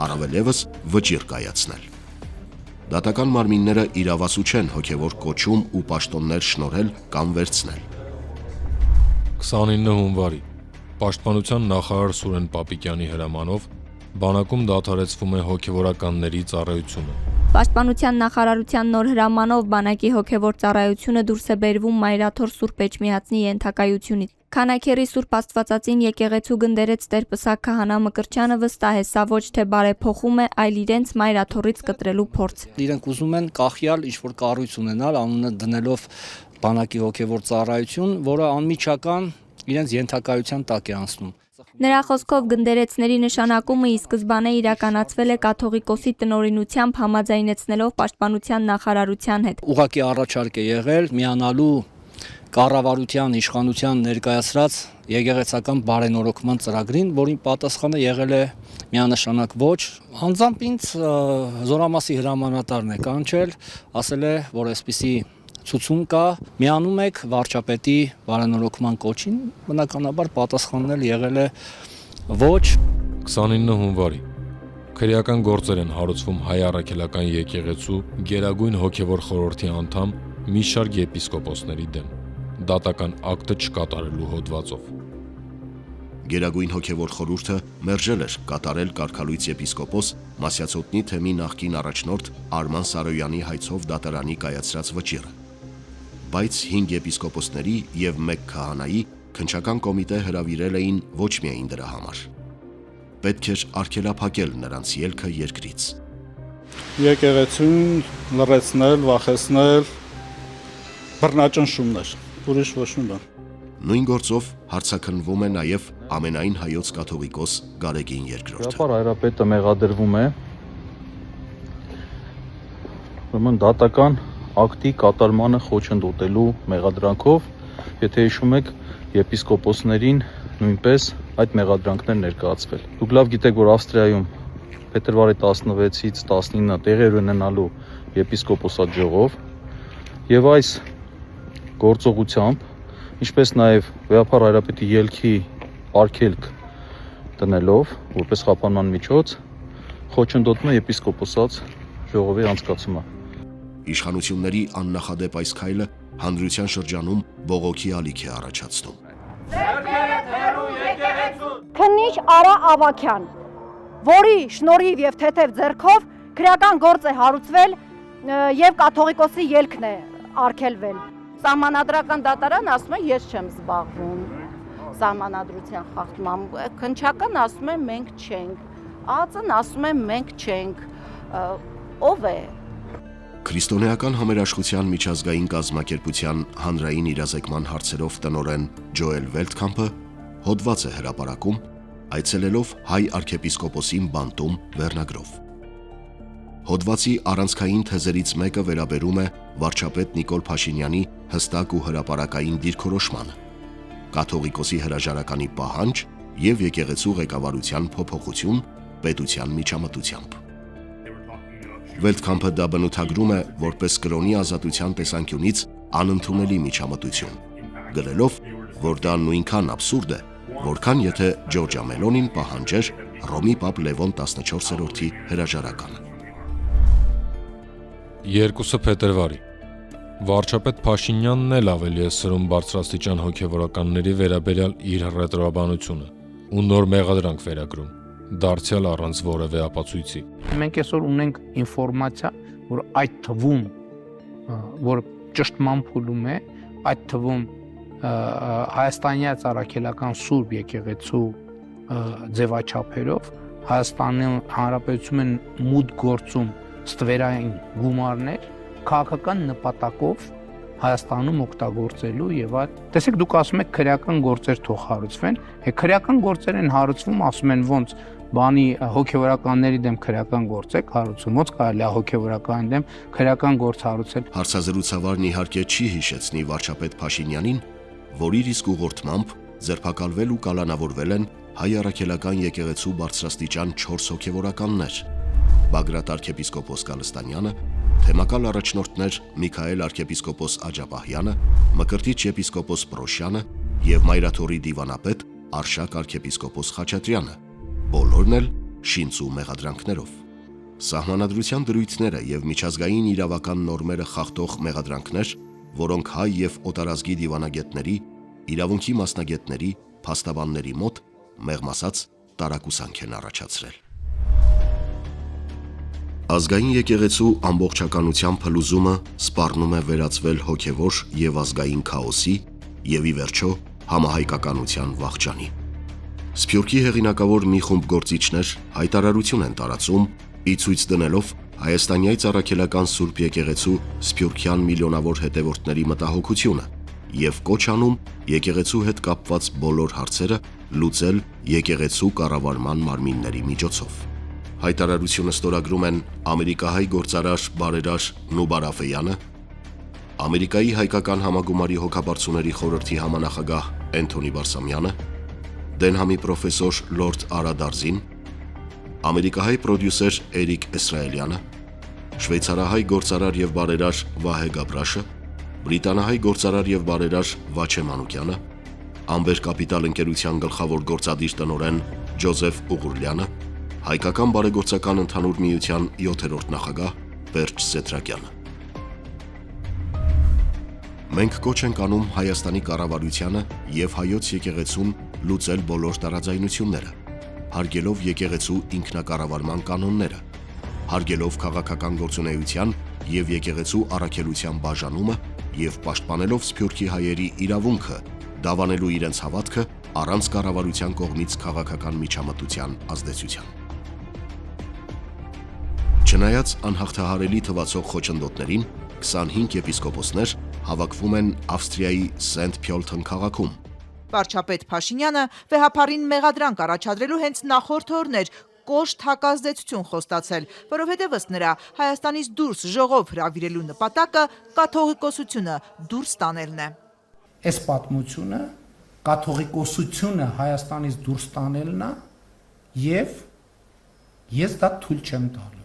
առավել ևս վճիռ կայացնել։ Դատական մարմինները իրավասու չեն հոգևոր կոչում ու պաշտոններ շնորհել կամ վերցնել։ 29 հունվարի Պաշտպանության նախարար Սուրեն Պապիկյանի հրամանով բանակում դադարեցվում է հոգևորականների ծառայությունը։ Պաշտպանության նախարարության նոր հրամանով բանակի հոգևոր ծառայությունը դուրս է բերվում Մայրաթոռ Սուրբ Էջմիածնի ենթակայությունից։ Քանաքերի Սուրբ Աստվածածին եկեղեցու գնդերեց Տեր Պսակ քահանա Մկրտչյանը վստահ է, սա ոչ թե բարեփոխում է, այլ իրենց Մայրաթոռից կտրելու փորձ։ Իրենք ուզում են կախյալ ինչ-որ կառույց ունենալ, անունը դնելով բանակի հոգևոր ծառայություն, որը անմիջական իրենց ենթակայության տակ է անցնում։ Նրա խոսքով գնդերեցների նշանակումը ի սկզբանե իրականացվել է կաթողիկոսի տնօրինությամբ համաձայնեցնելով Պաշտպանության նախարարության հետ։ Ուղղակի առաջարկ է եղել միանալու կառավարության իշխանության ներկայացրած եկեղեցական բարենորոգման ծրագրին, որին պատասխանը եղել է միանշանակ ոչ։ Անձամբ ինձ զորամասի հրամանատարն է կանչել, ասել է, որ այսպիսի ցուցում կա, միանում եք վարչապետի բարենորոգման կոչին, բնականաբար պատասխանն էլ եղել է ոչ։ 29 հունվարի Քրեական գործեր են հարուցվում հայ առաքելական եկեղեցու Գերագույն հոգևոր խորհրդի անդամ մի շարք եպիսկոպոսների դեմ, դատական ակտը չկատարելու հոդվածով։ Գերագույն հոգևոր խորհուրդը մերժել էր կատարել կարգալույց եպիսկոպոս Մասյացոտնի թեմի նախկին առաջնորդ Արման Սարոյանի հայցով դատարանի կայացրած վճիռը։ Բայց 5 եպիսկոպոսների եւ 1 քահանայի քննչական կոմիտե հրավիրել էին ոչ միայն դրա համար։ Պետք էր արգելափակել նրանց ելքը երկրից։ Եկեղեցուն լրացնել, վախեցնել, բռնաճնշումներ, ուրիշ ոչ մի բան։ Նույն գործով հարցաքննվում է նաև ամենայն հայոց կաթողիկոս Գարեգին II։ Գաղափար հայրապետը մեղադրվում է ուրեմն դատական ակտի կատարմանը խոչընդոտելու մեղադրանքով, եթե հիշում եք, եպիսկոպոսներին նույնպես այդ մեղադրանքներ ներկայացվել։ Դուք լավ գիտեք, որ Ավստրիայում փետրվարի 16-ից 19-ը տեղի ունենալու եպիսկոպոսատ ժողով եւ այս գործողությամբ, ինչպես նաեւ Վեհապար հայրապետի ելքի արգելք տնելով որպես խափանման միջոց, խոչընդոտում է եպիսկոպոսած ժողովի անցկացումը։ Իշխանությունների աննախադեպ այս քայլը հանրության շրջանում բողոքի ալիք է առաջացնում։ Քննիչ Արա Ավագյան, որի շնորհիվ եւ թեթև ձեռքով քրեական գործ է հարուցվել եւ կաթողիկոսի ելքն է արգելվել։ Սահմանադրական դատարան ասում է ես չեմ զբաղվում սահմանադրության խախտմամբ, քննչական ասում է մենք չենք, ԱԱԾ-ն ասում է մենք չենք, ով է։ Քրիստոնեական համերաշխության միջազգային կազմակերպության հանրային իրազեկման հարցերով տնօրեն Ջոել Վելտքամփը հոդված է հրապարակում, այցելելով հայ արքեպիսկոպոսին բանտում վերնագրով։ Հոդվածի առանցքային թեզերից մեկը վերաբերում է վարչապետ Նիկոլ Փաշինյանի հստակ ու հրապարակային դիրքորոշմանը, կաթողիկոսի հրաժարականի պահանջ եւ եկեղեցու ղեկավարության փոփոխություն պետության միջամտությամբ։ Վելտքամփը դա բնութագրում է որպես կրոնի ազատության տեսանկյունից անընդունելի միջամտություն, գրելով, որ դա նույնքան աբսուրդ է, որքան եթե Ջորջա Մելոնին պահանջեր Ռոմի Պապ Լևոն 14-րդի հրաժարականը։ 2 փետրվարի Վարչապետ Փաշինյանն էլ ավելի է սրում բարձրաստիճան հոգևորականների վերաբերյալ իր ռետրոաբանությունը ու նոր մեղադրանք վերագրում, դարձյալ առանց որևէ ապացույցի։ Մենք այսօր ունենք ինֆորմացիա, որ այդ թվում, որ ճշտման փուլում է, այդ թվում Հայաստանյան առաքելական Սուրբ եկեղեցու ձևաչափերով Հայաստանի Հանրապետությունն մուտք գործում ստվերային գումարներ քաղաքական նպատակով Հայաստանում օգտագործելու եւ այդ տեսեք դուք ասում եք քրեական գործեր թող հարուցվեն, քրեական գործեր են հարուցվում, ասում են ոնց բանի հոգեվորականների դեմ քրեական գործ եք հարուցում, ոնց կարելի է հոգեվորականի դեմ քրեական գործ հարուցել։ Հարցազրույցավարն իհարկե չի հիշեցնի վարչապետ Փաշինյանին, որ իր իսկ ուղղորդմամբ ձերբակալվել ու կալանավորվել են հայ առաքելական եկեղեցու բարձրաստիճան 4 հոգեվորականներ՝ Բագրատ arczepiskopos Գալստանյանը, թեմակալ առաջնորդներ Միքայել arczepiskopos Աջապահյանը, Մկրտիչ եպիսկոպոս Պրոշյանը եւ Մայրաթորի դիվանապետ Արշակ arczepiskopos Խաչատրյանը, բոլորն էլ շինծու մեղադրանքներով։ Սահմանադրության դրույթները եւ միջազգային իրավական նորմերը խախտող մեղադրանքներ, որոնք հայ եւ օտարազգի դիվանագետների, իրավունքի մասնագետների, փաստաբանների մոտ մեղմ ասած տարակուսանք են առաջացրել։ Ազգային եկեղեցու ամբողջականության փլուզումը սպառնում է վերածվել հոգևոր եւ ազգային քաոսի եւ ի վերջո համահայկականության վախճանի։ Սփյուռքի հեղինակավոր մի խումբ գործիչներ հայտարարություն են տարածում, ի ցույց դնելով հայաստանյայց առաքելական Սուրբ եկեղեցու սփյուռքյան միլիոնավոր հետևորդների մտահոգությունը եւ կոչ անում եկեղեցու հետ կապված բոլոր հարցերը լուծել եկեղեցու կառավարման մարմինների միջոցով։ Հայտարարությունը ստորագրում են ամերիկահայ գործարար բարերար Նուբար Աֆեյանը, Ամերիկայի հայկական համագումարի հոգաբարձուների խորհրդի համանախագահ Էնթոնի Բարսամյանը, Դենհամի պրոֆեսոր Լորդ Արա Դարզին, ամերիկահայ պրոդյուսեր Էրիկ Իսրայելյանը, շվեյցարահայ գործարար եւ բարերար Վահե Գաբրաշը, բրիտանահայ գործարար եւ բարերար Վաչե Մանուկյանը, Ամբեր Կապիտալ ընկերության գլխավոր գործադիր տնօրեն Ջոզեֆ Ուղուրլյանը, Հայկական բարեգործական ընդհանուր միության 7-րդ նախագահ Պերճ Սեթրակյանը։ Մենք կոչ ենք անում Հայաստանի կառավարությանը եւ հայոց եկեղեցուն լուծել բոլոր տարաձայնությունները, հարգելով եկեղեցու ինքնակառավարման կանոնները, հարգելով քաղաքական գործունեության եւ եկեղեցու առաքելության բաժանումը եւ պաշտպանելով Սփյուռքի հայերի իրավունքը դավանելու իրենց հավատքը առանց կառավարության կողմից քաղաքական միջամտության ազդեցության։ Չնայած անհաղթահարելի թվացող խոչընդոտներին, 25 եպիսկոպոսներ հավաքվում են Ավստրիայի Սենթ Փյոլթն քաղաքում։ Վարչապետ Փաշինյանը վեհապարին մեղադրանք առաջադրելու հենց նախորդ օրն էր կոշտ հակազդեցություն խոստացել, որովհետև ըստ նրա Հայաստանից դուրս ժողով հրավիրելու նպատակը կաթողիկոսությունը դուրս տանելն է։ Այս պատմությունը կաթողիկոսությունը Հայաստանից դուրս տանելն է եւ ես դա թույլ չեմ տալու։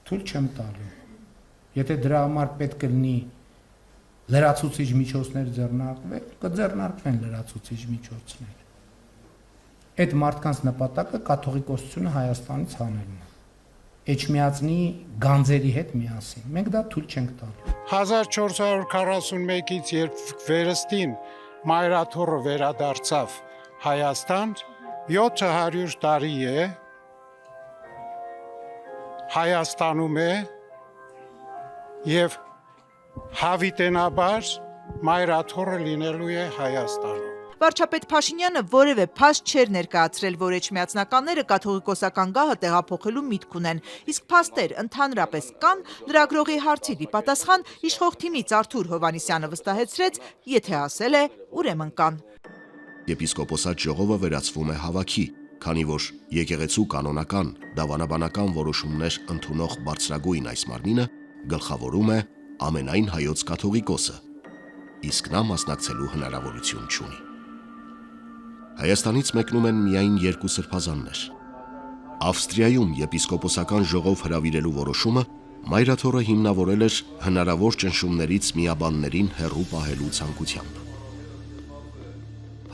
Թույլ չեմ տալու։ Եթե դրա համար պետք է լինի լրացուցիչ միջոցներ ձեռնարկվել, կձեռնարկվեն լրացուցիչ միջոցներ։ Այդ մարդկանց նպատակը կաթողիկոսությունը Հայաստանից հանելն է։ Էջմիածնի գանձերի հետ միասին։ Մենք դա թույլ չենք տալու։ 1441-ից երբ վերստին Մայրաթոռը վերադարձավ Հայաստան, 700 տարի է Հայաստանում է եւ հավիտենաբար Մայրաթոռը լինելու է Հայաստանում։ Վարչապետ Փաշինյանը որևէ փաստ չէր ներկայացրել, որ էջմիածնականները կաթողիկոսական գահը տեղափոխելու միտք ունեն, իսկ փաստեր ընդհանրապես կան, լրագրողի հարցի պատասխան իշխող թիմից Արթուր Հովհաննիսյանը վստահեցրեց, եթե ասել է, ուրեմն կան։ Եպիսկոպոսատ ժողովը վերածվում է հավաքի, քանի որ եկեղեցու կանոնական, դավանաբանական որոշումներ ընդունող բարձրագույն այս մարմինը գլխավորում է ամենայն հայոց կաթողիկոսը, իսկ նա մասնակցելու հնարավորություն չունի։ Հայաստանից մեկնում են միայն 2 սրբազաններ։ Ավստրիայում եպիսկոպոսական ժողով հրավիրելու որոշումը Մայրաթոռը հիմնավորել էր հնարավոր ճնշումներից միաբաններին հեռու պահելու ցանկությամբ։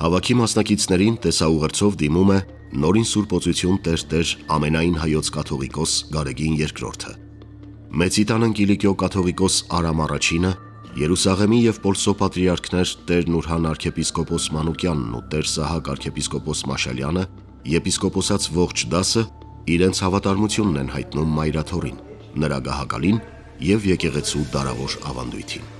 Հավաքի մասնակիցներին տեսաուղերձով դիմում է նորին Սուրբ Օծություն Տեր ամենայն հայոց կաթողիկոս Գարեգին II, Մեծիտան Կիլիկիո կաթողիկոս Արամ Առաջինը, Երուսաղեմի եւ Պոլսո պատրիարքներ Տեր Նուրհան arczepiskopos Մանուկյանն ու Տեր Սահակ arczepiskopos Մաշալյանը, եպիսկոպոսած ողջ դասը իրենց հավատարմությունն են հայտնում Մայրաթոռին, նրա գահակալին եւ եկեղեցու դարավոր ավանդույթին։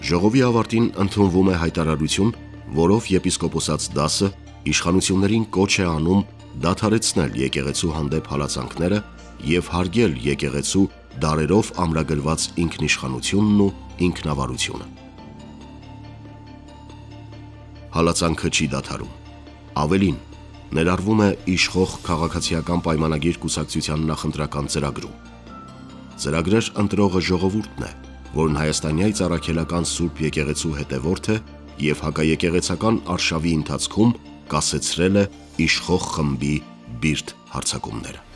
Ժողովի ավարտին ընդունվում է հայտարարություն, որով եպիսկոպոսած դասը իշխանություններին կոչ է անում դադարեցնել եկեղեցու հանդեպ հալածանքները եւ հարգել եկեղեցու դարերով ամրագրված ինքնիշխանությունն ու ինքնավարությունը։ Հալածանքը չի դադարում։ Ավելին, ներառվում է իշխող քաղաքացիական պայմանագիր կուսակցության նախընտրական ծրագրում։ Ծրագրեր ընտրողը ժողովուրդն է, որն հայաստանյայց առաքելական Սուրբ եկեղեցու հետևորդ է եւ հակաեկեղեցական արշավի ընթացքում կասեցրել է իշխող խմբի բիրտ հարձակումները։